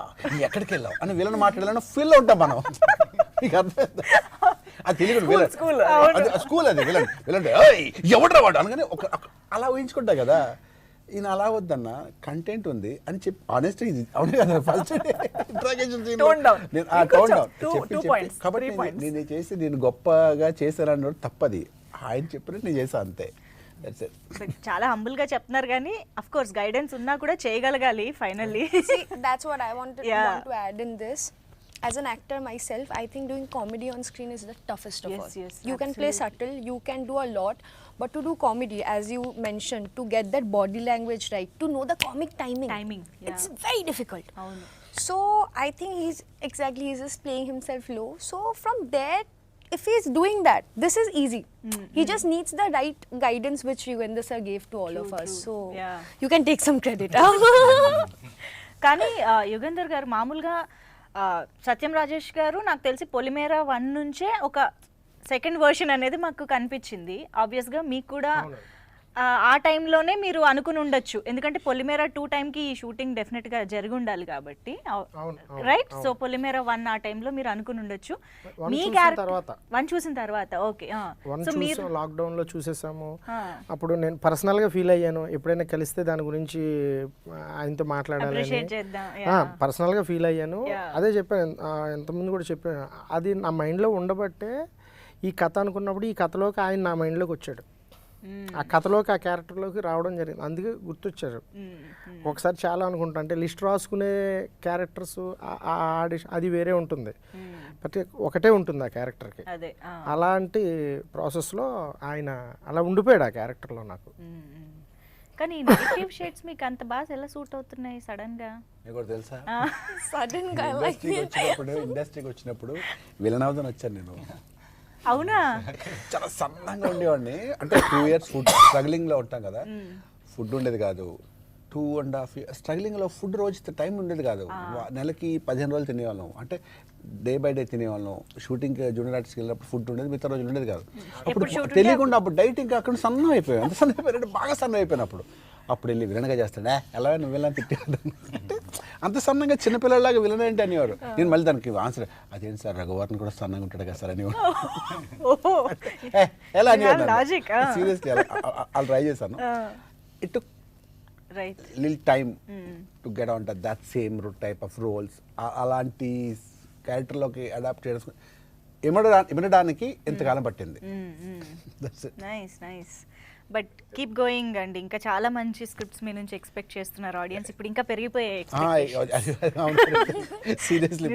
ఎక్కడికి వెళ్ళావు అని విలన్ మాట్లాడాలని ఫీల్లో ఉంటాం మనం. నీకు అర్థం అది తెలియదు విలన్ స్కూల్, అది విలన్ విలన్ ఎవడరా వాడు అనగానే ఒక అలా ఊహించుకుంటా కదా. ఈయన అలా వద్దన్న కంటెంట్ ఉంది అని చెప్పి ఆనెస్ట్ ఇది అవును కదా ఫస్ట్ ఇంట్రాగేషన్ కాబట్టి నేను చేసి నేను గొప్పగా చేశాను తప్పది, ఆయన చెప్పినట్టు నేను చేశాను అంతే. చాలా హంబుల్ గా చెప్తున్నారు కానీ అఫ్ కోర్స్ గైడెన్స్ ఉన్నా కూడా చేయగలగాలి finally. That's what I want to add in this. As an actor myself, I think doing comedy on screen is the toughest of all. You can play subtle, you can do a lot, but to do comedy, as you mentioned, to get that body language right, to know the comic timing, it's very difficult. So I think he's just playing himself low. So from there, if he's doing that, this is easy. He just needs the right guidance which Yugandhar sir gave to all of us. So you can take some credit. కానీ యుగంధర్ గారు మామూలుగా సత్యం రాజేష్ గారు నాకు తెలిసి పొలిమేర 1 నుంచే ఒక సెకండ్ వర్షన్ అనేది మాకు కనిపించింది. ఆబ్వియస్గా మీకు కూడా ఆ టైంలోనే మీరు అనుకుని ఉండొచ్చు, ఎందుకంటే పొలిమేరా 2 టైంకి ఈ షూటింగ్ డెఫినెట్గా జరిగి ఉండాలి కాబట్టి, రైట్? సో పొలిమేరా 1 ఆ టైంలో మీరు అనుకుని ఉండొచ్చు. One మీ చూసిన క్యారెక్టర్ తర్వాత. 1 చూసిన తర్వాత, ఓకే. సో మీరు లాక్డౌన్ లో చూసేసాము. అప్పుడు నేను పర్సనల్ గా ఫీల్ అయ్యాను, ఎప్పుడైనా కలిస్తే దాని గురించి ఆయనతో మాట్లాడాలని అప్రిషియేట్ చేద్దాం. పర్సనల్ గా ఫీల్ అయ్యాను. అదే చెప్పాను, ఎంతమంది కూడా చెప్పాను, అది నా మైండ్ లో ఉండబట్టే ఈ కథ అనుకున్నప్పుడు ఈ కథలోకి ఆయన నా మైండ్ లోకి వచ్చాడు, ఆ కథలోకి ఆ క్యారెక్టర్లోకి రావడం జరిగింది, అందుకే గుర్తొచ్చారు. ఒకసారి చాలా అనుకుంటా, అంటే లిస్ట్ రాసుకునే క్యారెక్టర్స్ ఆడిషన్ అది వేరే ఉంటుంది, ప్రతి ఒకటే ఉంటుంది ఆ క్యారెక్టర్కి. అదే అలాంటి ప్రాసెస్లో ఆయన అలా ఉండిపోయాడు ఆ క్యారెక్టర్లో నాకు. కానీ నెగటివ్ షేడ్స్ మీకు అంత బాగా ఎలా సూట్ అవుతున్నాయి సడన్ గా? మీకు కూడా తెలుసా, Sudden guy like ఇండస్ట్రీకి వచ్చినప్పుడు విలన్ అవుతాను వచ్చాను నేను. అవునా? చాలా సన్నంగా ఉండేవాడిని, అంటే 2 years ఫుడ్ స్ట్రగ్లింగ్లో ఉంటాం కదా, ఫుడ్ ఉండేది కాదు. 2.5 years స్ట్రగ్లింగ్లో ఫుడ్ రోజు టైం ఉండేది కాదు. నెలకి 15 రోజులు తినేవాళ్ళం, అంటే డే బై డే తినేవాళ్ళం. షూటింగ్ జూనియర్ ఆర్టిస్ట్కి వెళ్ళినప్పుడు ఫుడ్ ఉండేది, మిగతా రోజులు ఉండేది కాదు. అప్పుడు తెలియకుండా అప్పుడు డైటింగ్ అక్కడ సన్నం అయిపోయాం, అంత సన్నం అయిపోయాడు, బాగా సన్నం అయిపోయినప్పుడు. అప్పుడు వెళ్ళి విలన్గా చేస్తాడా, ఎలా నువ్వు వెళ్ళని తిట్టాడు, అంటే అంత సన్నంగా చిన్నపిల్లలాగా విలన్ ఏంటి అనేవారు. నేను మళ్ళీ దానికి ఆన్సర్, అదేంటి సార్ రఘువర్ని కూడా సన్నంగా ఉంటాడు కదా సార్ అనేవారు. ఎలా అనేవారు సీరియస్లీ, అలా ట్రై చేశాను. It took lil time to get on that same type of roles. అలాంటి క్యారెక్టర్లోకి అడాప్ట్ చేయడం ఇమడడానికి ఎంతకాలం పట్టింది. Nice nice. But keep going అండి, ఇంకా చాలా మంచి స్క్రిప్ట్స్ మీ నుంచి ఎక్స్పెక్ట్ చేస్తున్నారు ఆడియన్స్. ఇప్పుడు ఇంకా పెరిగిపోయాయి సీరియస్లీ.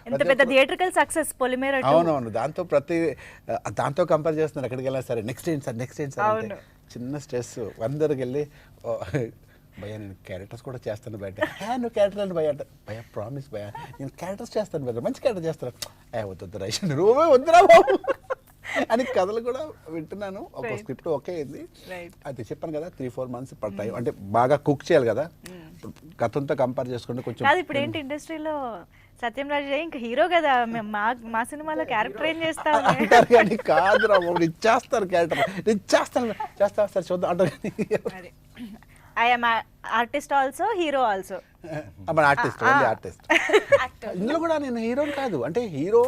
ఎంత పెద్ద థియేట్రికల్ సక్సెస్ పొలిమేరా 2. అవునవును, దాంతో కంపేర్ చేస్తున్నారు. ఎక్కడికి వెళ్ళినా సరే నెక్స్ట్ ఏంటి సార్, నెక్స్ట్ ఏంటి సార్ అంటే చిన్న స్ట్రెస్. అందరికి వెళ్ళి భయ్యా నేను క్యారెక్టర్స్ కూడా చేస్తాను బయట, నువ్వు క్యారెక్టర్ అని భయ్యా ప్రామిస్ భయ్యా నేను క్యారెక్టర్స్ చేస్తాను బయట, మంచి క్యారెక్టర్ చేస్తాను. వద్దు రైషన్ రూమే వద్దురా బాబు అని కథలు కూడా వింటున్నాను. ఒక స్క్రిప్ట్ ఓకే అయింది, అది చెప్పాను కదా 3-4 months పడతాయి, అంటే బాగా కుక్ చేయాలి కదా, కథంతో కంపేర్ చేసుకుంటే కొంచెం. ఇప్పుడు ఏంటి ఇండస్ట్రీలో సత్యం రాజు ఇంకా హీరో కదా, మా సినిమాలో క్యారెక్టర్ ఏం చేస్తావు అంటారు కానీ కాదురా బాబు, నేను చేస్తాను క్యారెక్టర్, నేను చేస్తాను సార్ చూద్దాం అంటారు. I'm artist also, hero also. మన ఆర్టిస్ట్ ఇందులో కూడా నేను హీరో కాదు, అంటే హీరో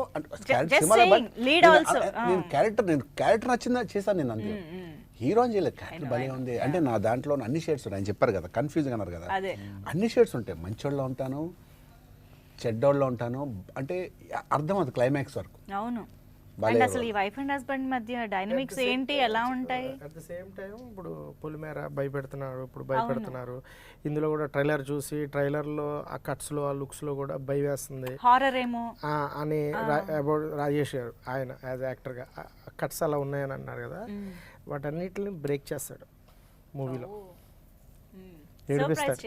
నేను క్యారెక్టర్ నచ్చిందా చేశాను నేను, అందులో హీరో అని చేయలేదు. క్యారెక్టర్ భలే ఉంది, అంటే నా దాంట్లో అన్ని షేడ్స్ ఉన్నాయి. ఆయన చెప్పారు కదా, కన్ఫ్యూజ్గా అన్నారు కదా, అన్ని షేడ్స్ ఉంటాయి. మంచోళ్ళలో ఉంటాను, చెడ్డోళ్ళలో ఉంటాను, అంటే అర్థం అది క్లైమాక్స్ వరకు. అవును. అండ్ అసలు ఈ వైఫ్ అండ్ హస్బెండ్ మధ్య డైనమిక్స్ ఏంటి, ఎలా ఉంటాయి? అట్ ద సేమ్ టైం ఇప్పుడు పొలిమేర భయపెడుతున్నారు, ఇందులో కూడా ట్రైలర్ చూసి ట్రైలర్లో ఆ కట్స్లో ఆ లుక్స్లో కూడా భయం వేస్తుంది, హారర్ ఏమో అని అబౌట్ రాజేష్ గారు ఆయన యాజ్ యాక్టర్గా కట్స్ అలా ఉన్నాయని అన్నారు కదా, వాటన్నిటిని బ్రేక్ చేస్తాడు మూవీలో. ఏడిపిస్తాడు.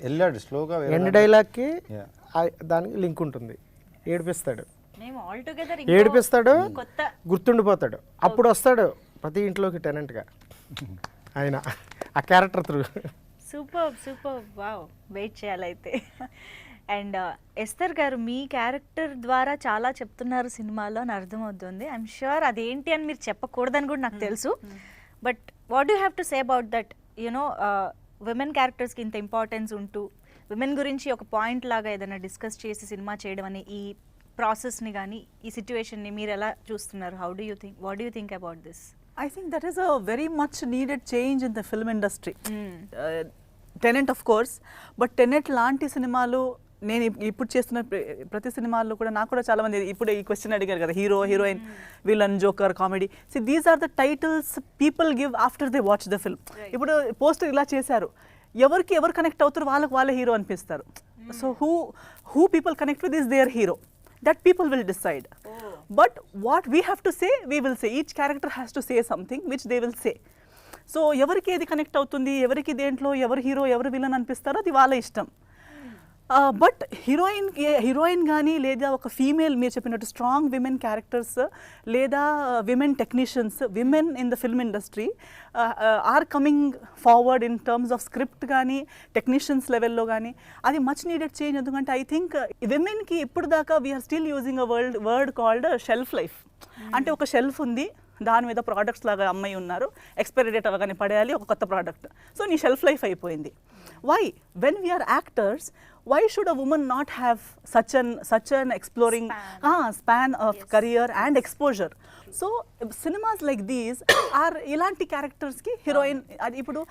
వెళ్ళాడు స్లోగా. ఎండ్ డైలాగ్కి దానికి లింక్ ఉంటుంది, ఏడిపిస్తాడు, గుర్తుండిపోతాడు. అప్పుడు వస్తాడు ప్రతి ఇంట్లోకి టెనెంట్గా ఆయన, ఆ character through. Super wow, wait చేయాలైతే. అండ్ ఎస్తర్ గారు, మీ క్యారెక్టర్ ద్వారా చాలా చెప్తున్నారు సినిమాలో అని అర్థమవుతుంది. ఐఎమ్ ష్యూర్ అదేంటి అని మీరు చెప్పకూడదని కూడా నాకు తెలుసు. But what you have to say about that, you know women క్యారెక్టర్స్కి ఇంత ఇంపార్టెన్స్ ఉంటూ విమెన్ గురించి ఒక పాయింట్ లాగా ఏదైనా డిస్కస్ చేసి సినిమా చేయడం అనే ఈ ప్రాసెస్ని కానీ ఈ సిచ్యువేషన్ని మీరు ఎలా చూస్తున్నారు? How do you think, what do you think about this? I think that is a very much needed change in the film industry. Tenet of course, but Tenet లాంటి సినిమాలు నేను ఇప్పుడు చేస్తున్న ప్రతి సినిమాల్లో కూడా నాకు కూడా చాలా మంది ఇప్పుడు ఈ క్వశ్చన్ అడిగారు కదా, hero heroine villain joker comedy. See these are the titles people give after they watch the film. ఇప్పుడు పోస్టర్ ఇలా చేశారు, ఎవరు కనెక్ట్ అవుతారు వాళ్ళే హీరో అనిపిస్తారు. So who people connect with is their hero, that people will decide. But what we have to say, we will say. Each character has to say something which they will say. So ఎవరికి ఏది కనెక్ట్ అవుతుంది, ఎవరికి దేంట్లో ఎవరు హీరో ఎవరు విలన్ అనిపిస్తారో అది వాళ్ళ ఇష్టం. బట్ హీరోయిన్ కానీ లేదా ఒక ఫీమేల్ మీరు చెప్పినట్టు స్ట్రాంగ్ విమెన్ క్యారెక్టర్స్ లేదా women technicians women in the film industry are coming forward in terms of script కానీ టెక్నీషియన్స్ లెవెల్లో కానీ అది మచ్ నీడెడ్ చేంజ్. ఎందుకంటే ఐ థింక్ విమెన్కి ఇప్పుడు దాకా we're still using a word called shelf life. అంటే ఒక షెల్ఫ్ ఉంది, దాని మీద ప్రోడక్ట్స్ లాగా అమ్మాయి ఉన్నారు, ఎక్స్పైరీ డేట్ అవగానే పడేయాలి ఒక కొత్త ప్రోడక్ట్. సో నీ షెల్ఫ్ లైఫ్ అయిపోయింది. Why when we're actors why should a woman not have such an exploring span of career and exposure? So cinemas like these are ilanti characters ki heroine adi ipudu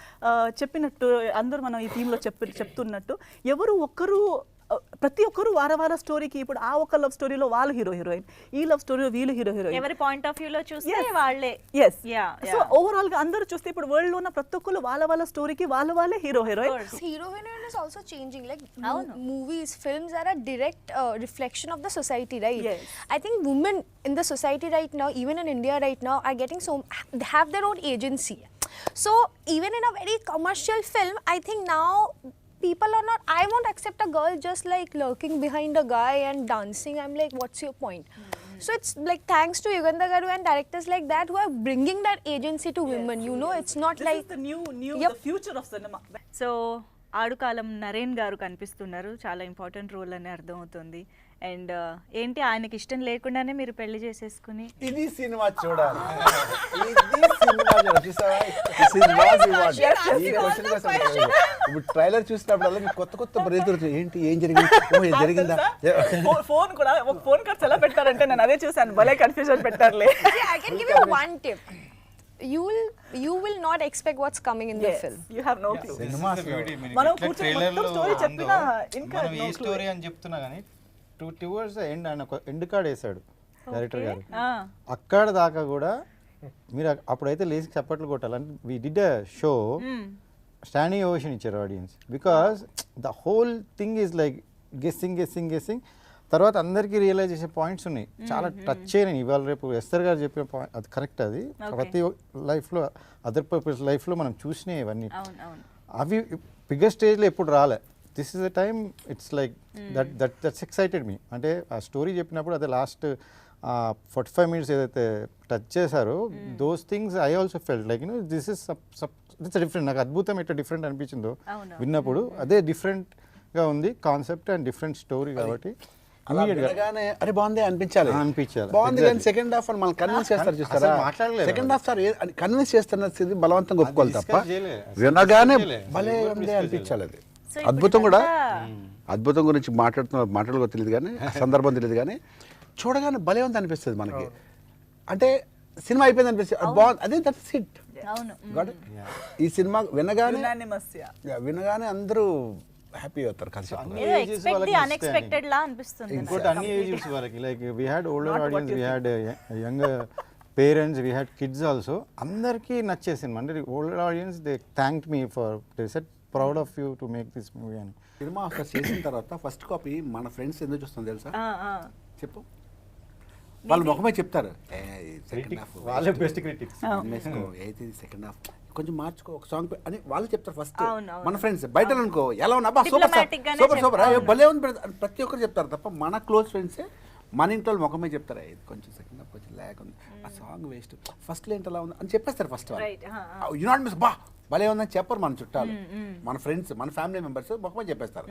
cheppinattu andaru manam ee theme lo చెప్తున్నట్టు ఎవరు ఒక్కరు ప్రతి ఒక్కరు వార స్టోరీకి ఇప్పుడు ఆ ఒక లవ్ స్టోరీలో వాళ్ళు హీరో హీరోయిన్, ఈ లవ్ స్టోరీలో వీళ్ళు హీరో హీరోయిన్, ఎవరి పాయింట్ ఆఫ్ వ్యూలో చూస్తే వాళ్ళే. ఎస్. సో ఓవరాల్ గా అందరూ చూస్తే ఇప్పుడు వరల్డ్ లో ఉన్న ప్రతి ఒక్కరు వాళ్ళ స్టోరీకి వాళ్ళే hero heroine. Hero heroine is also changing. Like movies, films are a direct reflection of the society, right? Yes. I think women in the society right now, even in India right now, are getting they have their own agency. So even in a very commercial film, I think now people are not, I won't accept a girl just like lurking behind a guy and dancing. I'm like, what's your point? So it's like thanks to Yugandhar Garu and directors like that who are bringing that agency to women. You know, it's not This like is the new Yep. the future of cinema. So Aadukalam Naren garu కనిపిస్తున్నారు, చాలా ఇంపార్టెంట్ రోల్ అని అర్థమవుతుంది. అండ్ ఏంటి ఆయనకి ఇష్టం లేకుండానే మీరు పెళ్లి చేసేసుకుని ఇది సినిమా చూడాలి. ఇది సినిమా చూడాలి. చూసావా? This is what we want. ఈ question కోసం ఇప్పుడు ట్రైలర్ చూసినప్పుడు మీకు కొత్త బ్రేక్ ఏంటి ఏం జరిగింది, ఓ ఇది జరిగిందా. ఫోన్ కూడా ఒక ఫోన్ కార్డ్స్ ఎలా పెట్టారంటే నేను అదే చూసాను, భలే confusion పెట్టారులే. See, I can give you one tip. You will not expect what's coming in the film. You have no clue. Cinemas మనం కూర్చొని మొత్తం స్టోరీ చెప్పినా ఇంకా మనం ఏ స్టోరీ అని చెప్తున్నా కానీ టువర్డ్స్ ఎండ్ ఆయన ఒక ఎండ్ కార్డ్ వేసాడు డైరెక్టర్ గారు. అక్కడ దాకా కూడా మీరు అప్పుడైతే లేచి చప్పట్లు కొట్టాలంటే we did a show standing ovation ఇచ్చారు audience, because the whole thing is like guessing. తర్వాత అందరికీ రియలైజ్ చేసే పాయింట్స్ ఉన్నాయి, చాలా టచ్ చేయని. ఇవాళ రేపు ఎస్తర్ గారు చెప్పిన పాయింట్ అది కరెక్ట్. అది ప్రతి లైఫ్లో అదర్ పర్పస్ లైఫ్లో మనం చూసినాయి ఇవన్నీ. అవి బిగ్గర్ స్టేజ్లో ఎప్పుడు రాలే. This is the time it's like that's excited me. అంటే ఆ స్టోరీ చెప్పినప్పుడు అదే లాస్ట్ 45 minutes ఏదైతే టచ్ చేశారో those things I also felt like this is it's different. నాకు అద్భుతం ఎట్లా డిఫరెంట్ అనిపించిందో విన్నప్పుడు, అదే డిఫరెంట్గా ఉంది కాన్సెప్ట్ అండ్ డిఫరెంట్ స్టోరీ కాబట్టి అరే బాగుంది అనిపించాలి. బాగుంది కానీ సెకండ్ హాఫ్ అని మనం కన్విన్స్ చేస్తారు చూస్తారా. సెకండ్ హాఫ్ సార్ కన్విన్స్ చేస్తున్నది బలవంతంగా ఒప్పుకోవాలి తప్ప వినగానే భలే ఉంది అనిపించాలి. అది అద్భుతం కూడా. అద్భుతం గురించి మాట్లాడుకో తెలియదు కానీ సందర్భం తెలియదు కానీ చూడగానే భలే ఉంది అనిపిస్తుంది మనకి. అంటే సినిమా అయిపోయింది అనిపిస్తుంది, బాగుంది, అదే దట్స్ హిట్. ఈ సినిమా వినగానే అందరూ హ్యాపీ అవుతారు కలిసి. అన్ఎక్స్పెక్టెడ్ లా అనిపిస్తుంది. ఇంకోటి అన్ని ఏజెస్ వాళ్ళకి like we had older audience, we had young parents, we had kids also. అందరికీ నచ్చేసింది. అంటే older audience they thanked me for they said proud of you to make this movie అని. సినిమా అక్కడ చేసిన తర్వాత ఫస్ట్ కాపీ మన ఫ్రెండ్స్ ఎందుకు చూస్తాం తెలుసా? చెప్పు. వాళ్ళు ముఖమే చెప్తారు, వాళ్ళే బెస్ట్ క్రిటిక్స్, అయితే సెకండ్ హాఫ్ కొంచెం మార్చుకో ఒక సాంగ్ అని వాళ్ళు చెప్తారు ఫస్ట్. మన ఫ్రెండ్స్ బయట అనుకో ఎలా ఉన్నా సూపర్ భలే ఉంది ప్రతి ఒక్కరు చెప్తారు తప్ప మన క్లోజ్ ఫ్రెండ్సే మన ఇంట్లో ముఖమే చెప్తారు, ఇది కొంచెం సెకండ్ హాఫ్ కొంచెం లేక ఉంది, ఆ సాంగ్ వేస్ట్, ఫస్ట్ ఏంటి అలా ఉంది అని చెప్పేస్తారు. ఫస్ట్ యు నాట్ మిస్ బా భలే ఉందని చెప్పరు మన చుట్టాలు, మన ఫ్రెండ్స్, మన ఫ్యామిలీ మెంబర్స్ ముఖమే చెప్పేస్తారు.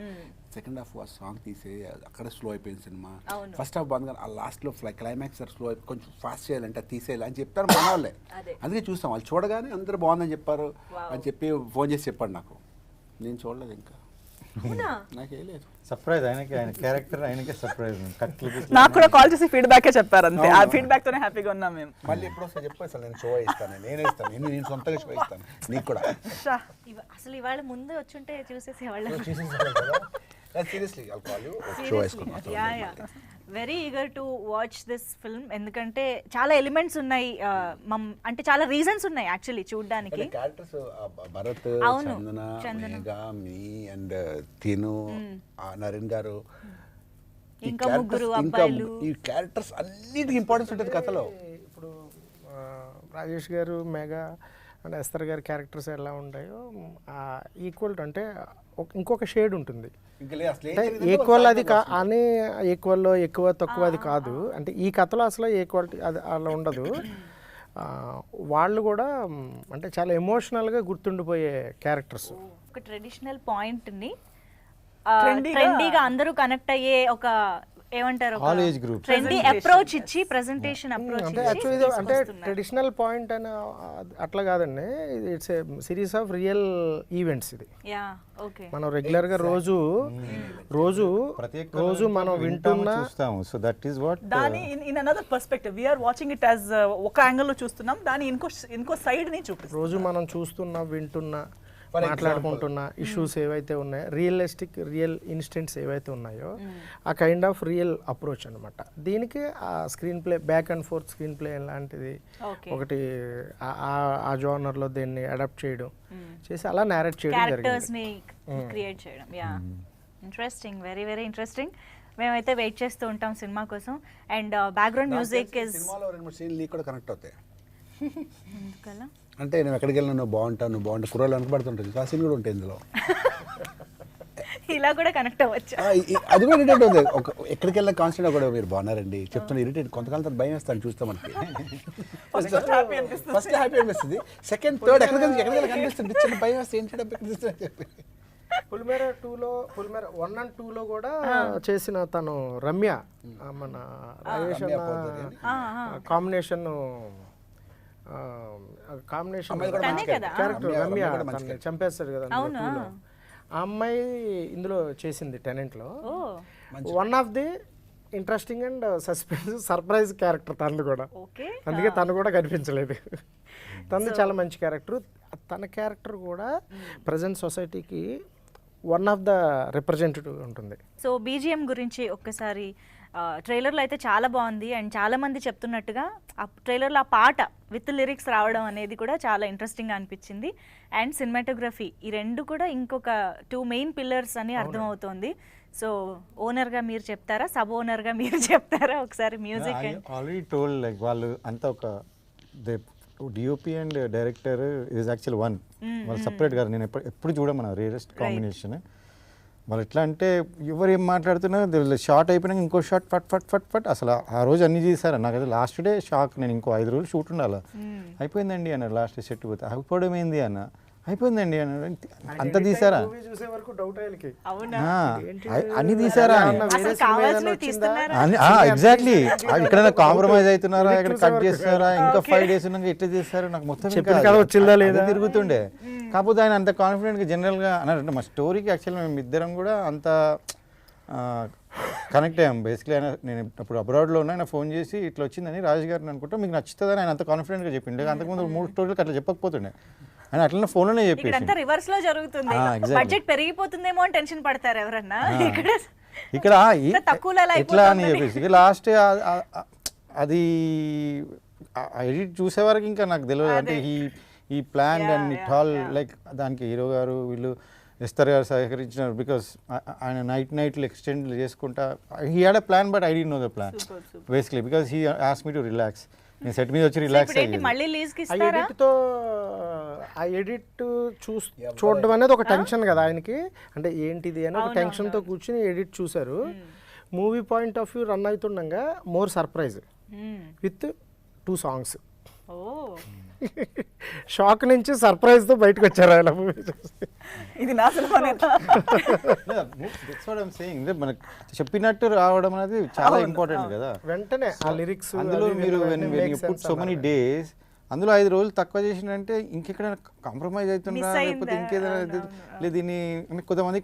సెకండ్ హాఫ్ ఆ సాంగ్ తీసే అక్కడ స్లో అయిపోయింది సినిమా. ఫస్ట్ హాఫ్ బాగుంది కానీ ఆ లాస్ట్లో క్లైమాక్స్ స్లో అయిపోయి కొంచెం ఫాస్ట్ చేయాలంటే తీసేయాలి అని చెప్తారు మన వాళ్ళే. అందుకే చూస్తాం, వాళ్ళు చూడగానే అందరూ బాగుందని చెప్పారు అని చెప్పి ఫోన్ చేసి చెప్పాడు నాకు. నేను చూడలేదు ఇంకా, నాకేం లేదు. సర్ప్రైజ్ ఆయనకి, ఆయన క్యారెక్టర్ ఆయనకే సర్ప్రైజ్. నాకు కూడా కాల్ చేసి ఫీడ్బ్యాక్ చెప్పారు అంతే. ఆ ఫీడ్బ్యాక్ తోనే హ్యాపీగా ఉన్నాం మేము. మళ్ళీ ఎప్పుడు వస్తా చెప్పు, అసలు నేను షో ఇస్తాను, నేనే ఇస్తాను, నేను సొంతంగా షో ఇస్తాను నీకు కూడా. అసలు ఇవాళ ముందు వచ్చుంటే చూసేసేవాళ్ళం. Seriously I'll call you, show వేసుకుందాం. Very eager to watch this film, ఎందుకంటే చాలా ఎలిమెంట్స్ ఉన్నాయి, అంటే చాలా రీజన్స్ ఉన్నాయి యాక్చువల్లీ చూడడానికి. Characters Bharat, Chandana, Megha, me and తిను, నరేన్ గారు, ఇంకా ముగ్గురు అబ్బాయిలు. ఈ క్యారెక్టర్స్ అన్నిటికీ ఇంపార్టెన్స్ ఉంటుంది కథలో. ఇప్పుడు రాజేష్ గారు, మేఘా, అంటే ఎస్తర్ గారి క్యారెక్టర్స్ ఎలా ఉంటాయో ఈక్వల్ అంటే ఇంకొక షేడ్ ఉంటుంది. అంటే ఈక్వల్ అది అని ఈక్వల్లో ఎక్కువ తక్కువ అది కాదు. అంటే ఈ కథలో అసలు ఈక్వాలిటీ అది అలా ఉండదు. వాళ్ళు కూడా అంటే చాలా ఎమోషనల్గా గుర్తుండిపోయే క్యారెక్టర్స్. ఒక ట్రెడిషనల్ పాయింట్ని Trendy-గా- ట్రెండీగా అందరూ కనెక్ట్ అయ్యే ఒక ఏమంటారు All age group. Trendy approach ఇచ్చి ప్రెజెంటేషన్ అప్రోచ్ అంటే యాక్చువల్లీ ఇది అంటే ట్రెడిషనల్ పాయింట్ అని అట్లా కాదండి. It's a series of real events. ఇది యా ఓకే మనం రెగ్యులర్గా రోజు మనం వింటున్న చూస్తాము. సో దట్ ఈస్ వాట్ దాని in another perspective we're watching it as ఒక యాంగిల్లో చూస్తున్నాం, దాని ఇంకో సైడ్ ని చూపిస్తాం. రోజు మనం చూస్తున్న వింటున్న మాట్లాడుకుంటున్న ఇష్యూస్ ఏవైతే ఉన్నాయో రియల్ ఇన్స్టెంట్స్ ఏవైతే ఉన్నాయో ఆ కైండ్ ఆఫ్ రియల్ అప్రోచ్ అనమాట. దీనికి ఆ screen play back and fourth screen play లాంటిది ఒకటి ఆ జోనర్లో దీన్ని అడాప్ట్ చేయడం చేసి అలా నేరేట్ చేయడం క్యారెక్టర్స్ జరిగింది. ని క్రియేట్ చేయడం. Yeah interesting, very very interesting. మేమైతే వెయిట్ చేస్తూ ఉంటాం సినిమా కోసం. అండ్ బ్యాక్గ్రౌండ్ మ్యూజిక్ ఇస్ సినిమాలో 2-3 సీన్లు నీకు కూడా కనెక్ట్ అవుతాయి. ఎందుకలా అంటే నువ్వు ఎక్కడికి వెళ్ళినా నువ్వు బాగుంటావు కుర్రోళ్ళు అనుకుపడుతుంటుంది. ఆ సీన్ కూడా ఉంటాయి ఇందులో. ఇలా కూడా కనెక్ట్ అవ్వచ్చు. అది కూడా ఇరిటేట్ అవుతుంది. ఎక్కడికి వెళ్ళిన కాన్స్టెంట్ కూడా మీరు బాగున్నారండి చెప్తున్నా ఇరిటేట్. కొంతకాలం తర్వాత భయం వేస్తాను చూస్తాం మనకి. ఫస్ట్ హ్యాపీ అనిపిస్తుంది, సెకండ్ థర్డ్ ఎక్కడికి కనిపిస్తుంది చిన్న భయం వేస్తే ఏంటి అని చెప్పి. పులిమేర 1 and 2లో కూడా చేసిన తను రమ్య మన రాజేష్ కాంబినేషన్ తనే కదా? క్యారెక్టర్ రమ్య తనని చంపేస్తాడు కదా అందులో 2లో. ఆ అమ్మాయి ఇందులో చేసింది టెనెంట్లో. One of the interesting and surprise character తనది కూడా. ఓకే అందుకే తను కూడా కనిపించలేదు. తనది చాలా మంచి క్యారెక్టర్. తన క్యారెక్టర్ కూడా ప్రజెంట్ సొసైటీకి వన్ ఆఫ్ ద రిప్రజెంటేటివ్ ఉంటుంది. సో బీజిఎం గురించి ఒక్కసారి ట్రైలర్లో అయితే చాలా బాగుంది. అండ్ చాలా మంది చెప్తున్నట్టుగా ఆ ట్రైలర్లో ఆ పాట విత్ లిరిక్స్ రావడం అనేది కూడా చాలా ఇంట్రెస్టింగ్గా అనిపించింది. అండ్ సినిమాటోగ్రఫీ, ఈ రెండు కూడా ఇంకొక 2 మెయిన్ పిల్లర్స్ అని అర్థమవుతోంది. సో ఓనర్గా మీరు చెప్తారా, సబ్ ఓనర్గా మీరు చెప్తారా ఒకసారి మ్యూజిక్? ఆల్రెడీ టోల్డ్ లైక్ వాళ్ళు అంతా ఒక DOP and director is actual one. వాళ్ళు సపరేట్ గారు. నేను ఎప్పుడు చూడమన్నా రేరెస్ట్ కాంబినేషన్. వాళ్ళు ఎట్లా అంటే ఎవరు ఏం మాట్లాడుతున్నా షార్ట్ అయిపోయినాక ఇంకో షార్ట్ ఫట్ ఫట్ ఫట్ ఫట్ అసలు ఆ రోజు అన్ని తీసారు. నాకు అయితే లాస్ట్ డే షాక్. నేను ఇంకో 5 రోజులు షూట్ ఉండాలి. అయిపోయిందండి అన్నారు లాస్ట్ డే సెట్ పోతే. అయిపోవడం ఏంది అన్న, అయిపోయిందండి అన్నాడు. అంత తీసారా చూసే వరకు డౌట్ అయ్యి అన్ని తీసారా ఎగ్జాక్ట్లీ. ఇక్కడ కాంప్రమైజ్ అవుతున్నారా, ఇక్కడ కట్ చేస్తున్నారా, ఇంకా 5 days ఉన్నాక ఎట్లా చేస్తారు నాకు మొత్తం వచ్చిందా లేదా తిరుగుతుండే. కాకపోతే ఆయన అంత కాన్ఫిడెంట్గా జనరల్గా అన్నారంటే మా స్టోరీకి యాక్చువల్లీ మేము ఇద్దరం కూడా అంత కనెక్ట్ అయ్యాం. బేసిక్లీ ఆయన నేను అప్పుడు అబ్రాడ్లో ఉన్నా, ఆయన ఫోన్ చేసి ఇట్లా వచ్చిందని రాజు గారిని అనుకుంటా మీకు నచ్చుతుందని ఆయన అంత కాన్ఫిడెంట్గా చెప్పిండే. అంతకుముందు 3 స్టోరీలకు అట్లా చెప్పకపోతుండే. ఆయన అట్లనే ఫోన్లోనే చెప్పేసి రివర్స్ లో జరుగుతుంది. బడ్జెట్ పెరిగిపోతుందేమో అని టెన్షన్ పడతారు ఎవరన్నా. ఇక్కడ తక్కువలో ఎట్లా అని చెప్పేసి లాస్ట్ అది ఎడిట్ చూసే వరకు ఇంకా నాకు తెలియదు. అంటే ఈ plan and it all like దానికి హీరో గారు వీళ్ళు ఎస్తర్ గారు సహకరించినారు. బికాస్ ఆయన నైట్లు ఎక్స్టెండ్ చేసుకుంటా he had a plan but I don't know the plan basically because he asked me to relax. నేను సెట్ మీద వచ్చి రిలాక్స్ అయ్యాను. ఆ ఎడిట్ చూడడం అనేది ఒక టెన్షన్ కదా ఆయనకి. అంటే ఏంటిది అని ఒక టెన్షన్తో కూర్చుని ఎడిట్ చూశారు. Movie point of view run అవుతుండగా మోర్ సర్ప్రైజ్ విత్ 2 songs. షాక్ నుంచి సర్ప్రైజ్తో బయటకు వచ్చారు ఆయన మూవీ చూసి. ఇది నా సినిమానే. మనకు చెప్పినట్టు రావడం అనేది చాలా ఇంపార్టెంట్ కదా. వెంటనే ఆ లిరిక్స్ అందులో మీరు సో మెనీ డేస్ అందులో 5 రోజులు తక్కువ చేసినంటే ఇంకెక్కడైనా కాంప్రమైజ్ అవుతున్నా లేకపోతే ఇంకేదైనా లేదు. దీన్ని కొంతమంది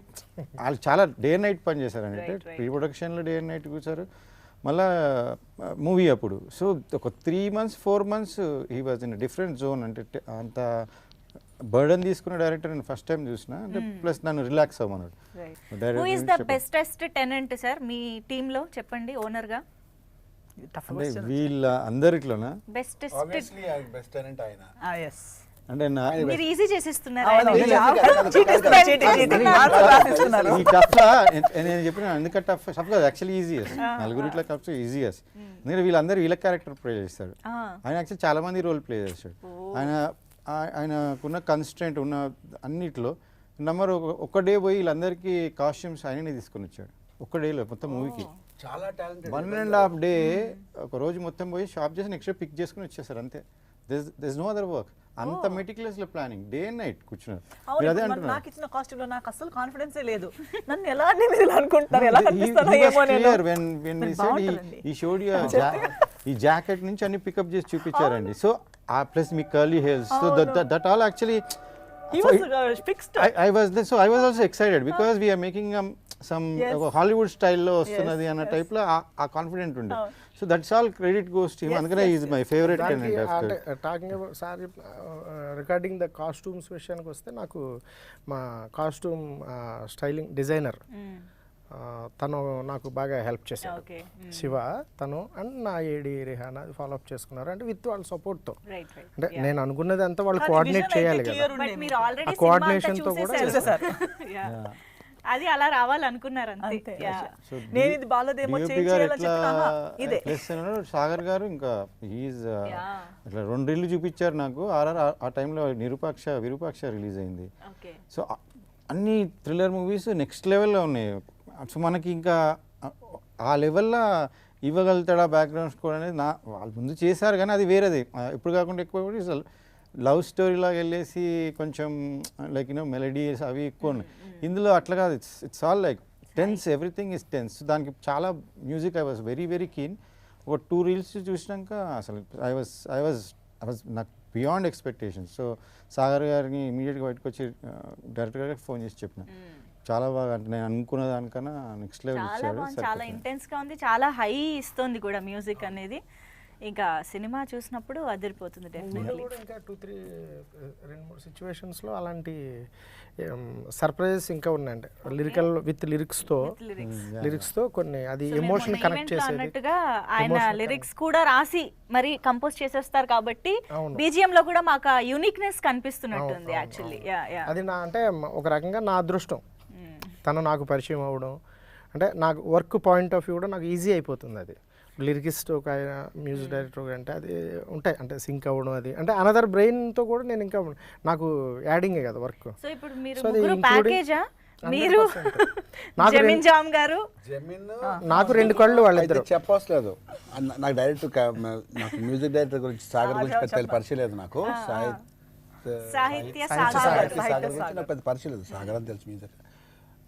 వాళ్ళు చాలా డే అండ్ నైట్ పని చేశారండి. అంటే ప్రీ ప్రొడక్షన్లో డే అండ్ నైట్ కూర్చారు. మళ్ళా మూవీ అప్పుడు సో ఒక 3 months 4 months he was in different zone. అంటే అంత బర్డన్ తీసుకున్న డైరెక్టర్ నేను ఫస్ట్ టైం చూసిన. అంటే ప్లస్ నన్ను రిలాక్స్ అవ్వమన్నాడు. Who is the bestest tenant sir మీ టీంలో చెప్పండి ఓనర్గా? అంటే వీళ్ళ అందరిట్లోనా బెస్టెస్ట్ బెస్ట్ టెనెంట్ ఆయన. అంటే మీరు ఈజీ చేసేస్తున్నారు. ఈ టఫ్ నేను చెప్పిన ఎందుకంటే టఫ్ కాదు యాక్చువల్లీ ఈజీయెస్ట్. నలుగురిట్లో టఫ్ ఈజీయెస్ట్. ఎందుకంటే వీళ్ళందరూ వీళ్ళ క్యారెక్టర్ ప్లే చేస్తాడు. ఆయన యాక్చువల్లీ చాలా మంది రోల్ ప్లే చేస్తాడు. ఆయన ఆయనకున్న కన్స్ట్రెంట్ ఉన్న అన్నిట్లో నెంబర్ ఒక్క డే పోయి వీళ్ళందరికీ కాస్ట్యూమ్స్ ఆయననే తీసుకొని వచ్చాడు ఒక్క డేలో మొత్తం మూవీకి. చాలా టాలెంటెడ్. 1.5 డే ఒక రోజు మొత్తం పోయి షాప్ చేసి నెక్స్ట్ పిక్ చేసుకుని వచ్చేసారు అంతే. This no other work. అంత మెటిక్యులస్లో ప్లానింగ్ డే అండ్ నైట్ కూర్చున్నారు. మీరు అదే అంటున్నారు. నాకు ఇచ్చిన కాస్ట్యూమ్ లో నాకు అసలు కాన్ఫిడెన్సే లేదు. నన్ను ఎలా మీరు ఇలా అనుకుంటున్నారు, ఎలా కనిపిస్తానో ఏమో నేను. ఈ షోడ్ ఈ జాకెట్ నుంచి అన్ని పికప్ చేసి చూపించారండి. సో ప్లస్ మీ curly hairs, so that all actually He was fixed. I was also excited because we are making some Hollywood style లో వస్తున్నది అన్న టైప్ లో ఆ కాన్ఫిడెంట్ ఉండే. So that's all credit goes to him. అందుకనే is my favourite candidate. Talking about sorry regarding the costumes విషయానికి వస్తే నాకు మా కాస్ట్యూమ్ స్టైలింగ్ డిజైనర్ తను నాకు బాగా హెల్ప్ చేశాడు. శివ తను అండ్ నా ఏడి రిహానా ఫాలో అప్ చేసుకున్నారు. అంటే విత్ వాళ్ళ సపోర్ట్తో, అంటే నేను అనుకున్నది అంతా వాళ్ళు కోఆర్డినేట్ చేయాలి కదా. ఆ కోఆర్డినేషన్తో కూడా అది అలా రావాలనుకున్నారు అంతే. నేను ఇది బాలదేమో ఇదే సాగర్ గారు ఇంకా ఈజ్ ఇట్లా 2 రీళ్ళు చూపించారు నాకు. ఆ టైంలో విరూపాక్ష రిలీజ్ అయింది. సో అన్ని థ్రిల్లర్ మూవీస్ నెక్స్ట్ లెవెల్లో ఉన్నాయి. సో మనకి ఇంకా ఆ లెవెల్లో ఇవ్వగలుగుతాడా బ్యాక్గ్రౌండ్ స్కోర్ అనేది వాళ్ళు ముందు చేశారు కానీ అది వేరేది. ఇప్పుడు కాకుండా ఎక్కువ లవ్ స్టోరీ లాగా వెళ్ళేసి కొంచెం లైక్ మెలడీస్ అవి ఎక్కువ ఉన్నాయి. ఇందులో అట్లా కాదు. It's all like tense, everything is tense. దానికి చాలా music I was very very keen. ఒక 2 రీల్స్ చూసినాక అసలు ఐ వాజ్ నాకు బియాండ్ ఎక్స్పెక్టేషన్స్. సో సాగర్ గారిని ఇమీడియట్గా బయటకు వచ్చి డైరెక్టర్ గారికి ఫోన్ చేసి చెప్పిన చాలా బాగా, అంటే నేను అనుకున్న దానికన్నా నెక్స్ట్ లెవెల్ ఇచ్చాడు. చాలా ఇంటెన్స్ గా ఉంది, చాలా హై ఇస్తుంది కూడా మ్యూజిక్ అనేది. ఇంకా సినిమా చూసినప్పుడు అదిరిపోతుంది డెఫినెట్లీ. ఇంకా 2-3 సిచ్యువేషన్స్లో అలాంటి సర్ప్రైజెస్ ఇంకా ఉన్నాయండి. లిరికల్ విత్ లిరిక్స్తో కొన్ని అది ఎమోషన్ కనెక్ట్ చేసేది అన్నట్టుగా ఆయన లిరిక్స్ కూడా రాసి మరి కంపోజ్ చేసేస్తారు కాబట్టి బీజిఎం లో కూడా మాకు యూనిక్నెస్ కనిపిస్తున్నట్టుంది యాక్చువల్లీ. అది నా అంటే ఒక రకంగా నా అదృష్టం. తను నాకు పరిచయం అవ్వడం, అంటే నాకు వర్క్ పాయింట్ ఆఫ్ వ్యూ కూడా నాకు ఈజీ అయిపోతుంది. అది లిరికిస్ట్ ఒక ఆయన మ్యూజిక్ డైరెక్టర్ అంటే అది ఉంటాయి, అంటే సింక్ అవ్వడం అది అంటే అనదర్ బ్రెయిన్తో కూడా నేను ఇంకా నాకు యాడింగే కదా వర్క్. సో ఇప్పుడు మీరు ప్యాకేజా మీరు జమీన్ జామ్ గారు నాకు 2 కళ్ళు వాళ్ళిద్దరు చెప్పవసలేదు. నాకు నాకు మ్యూజిక్ డైరెక్టర్ గురించి సాగర్ గురించి పెద్ద పరిచయం లేదు. నాకు సాహిత్య సాగర్ గురించి నాకు పెద్ద పరిచయం లేదు. సాగర్ అని తెలుసు, మ్యూజిక్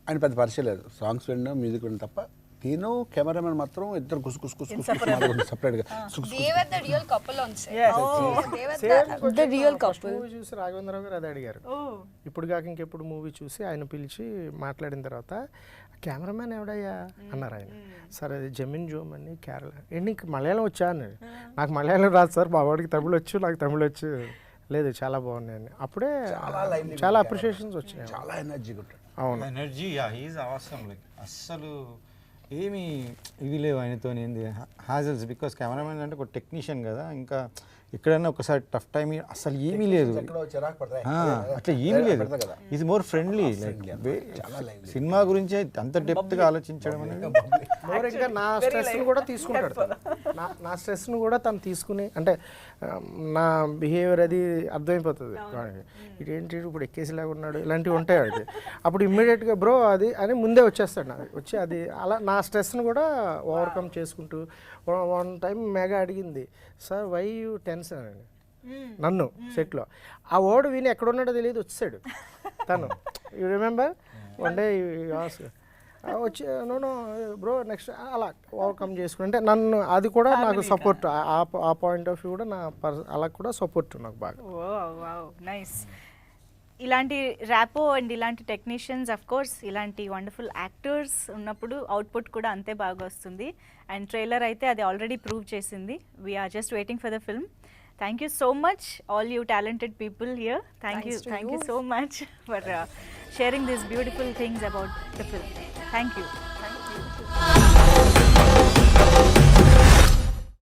ఆయన పెద్ద పరిచయం లేదు. సాంగ్స్ విన్నా మ్యూజిక్ విన్నా తప్ప. నేను కెమెరామెన్ మాత్రం ఇద్దరు సపరేట్గా చూసి రాఘవేంద్రరావు గారు అదే అడిగారు. ఇప్పుడు కాక ఇంకెప్పుడు మూవీ చూసి ఆయన పిలిచి మాట్లాడిన తర్వాత కెమెరామెన్ ఎవడయ్యా అన్నారు ఆయన. సరే అది జమీన్ జోమ్ అని కేరళ. నీకు మలయాళం వచ్చా అన్నాడు. నాకు మలయాళం రాదు సార్, మా వాడికి తమిళ వచ్చు, నాకు తమిళ వచ్చు. లేదు చాలా బాగున్నాయని అప్పుడే చాలా అప్రిషియేషన్స్ వచ్చినాయి. చాలా ఎనర్జీగా ఉంటాడు. అవును, ఎనర్జీ హీఈస్ అవసరం. లైక్ అస్సలు ఏమి ఇవి లేవు ఆయనతో ఏంది హ్యాజల్స్. బికాస్ కెమెరామెన్ అంటే ఒక టెక్నీషియన్ కదా, ఇంకా ఎక్కడైనా ఒకసారి టఫ్ టైం అసలు ఏమీ లేదు, అట్లా ఏమీ లేదు. ఇది మోర్ ఫ్రెండ్లీ. లైక్ సినిమా గురించి అంత డెప్త్గా ఆలోచించడం అనేది మోర్. ఇంకా నా స్ట్రెస్ని కూడా తీసుకుంటాడు. నా స్ట్రెస్ని కూడా తను తీసుకుని, అంటే నా బిహేవియర్ అది అర్థమైపోతుంది. ఇదేంటి ఇప్పుడు ఎక్కేసిలాగా ఉన్నాడు, ఇలాంటివి ఉంటాయి వాడికి. అప్పుడు ఇమ్మీడియట్గా బ్రో అది అని ముందే వచ్చేస్తాడు నాకు వచ్చి. అది అలా నా స్ట్రెస్ని కూడా ఓవర్కమ్ చేసుకుంటూ. 1 టైం మెగా అడిగింది, సార్ వై యూ టెన్షన్ అని నన్ను సెట్లో. ఆ వర్డ్ విని ఎక్కడున్నాడో తెలియదు వచ్చాడు తను. యూ రిమెంబర్ 1 డే వచ్చి నో బ్రో నెక్స్ట్ అలా ఓవర్కమ్ చేసుకుని. అంటే నన్ను అది కూడా నాకు సపోర్ట్. ఆ పాయింట్ ఆఫ్ వ్యూ కూడా నా అలా కూడా సపోర్ట్ నాకు బాగా. నైస్. ఇలాంటి ర్యాపో అండ్ ఇలాంటి టెక్నీషియన్స్ అఫ్ కోర్స్ ఇలాంటి వండర్ఫుల్ యాక్టర్స్ ఉన్నప్పుడు అవుట్పుట్ కూడా అంతే బాగా వస్తుంది. అండ్ ట్రైలర్ అయితే అది ఆల్రెడీ ప్రూవ్ చేసింది. We're just waiting for the film. Thank you so much all you talented people here. Thank you so much for sharing these beautiful things about the film. Thank you.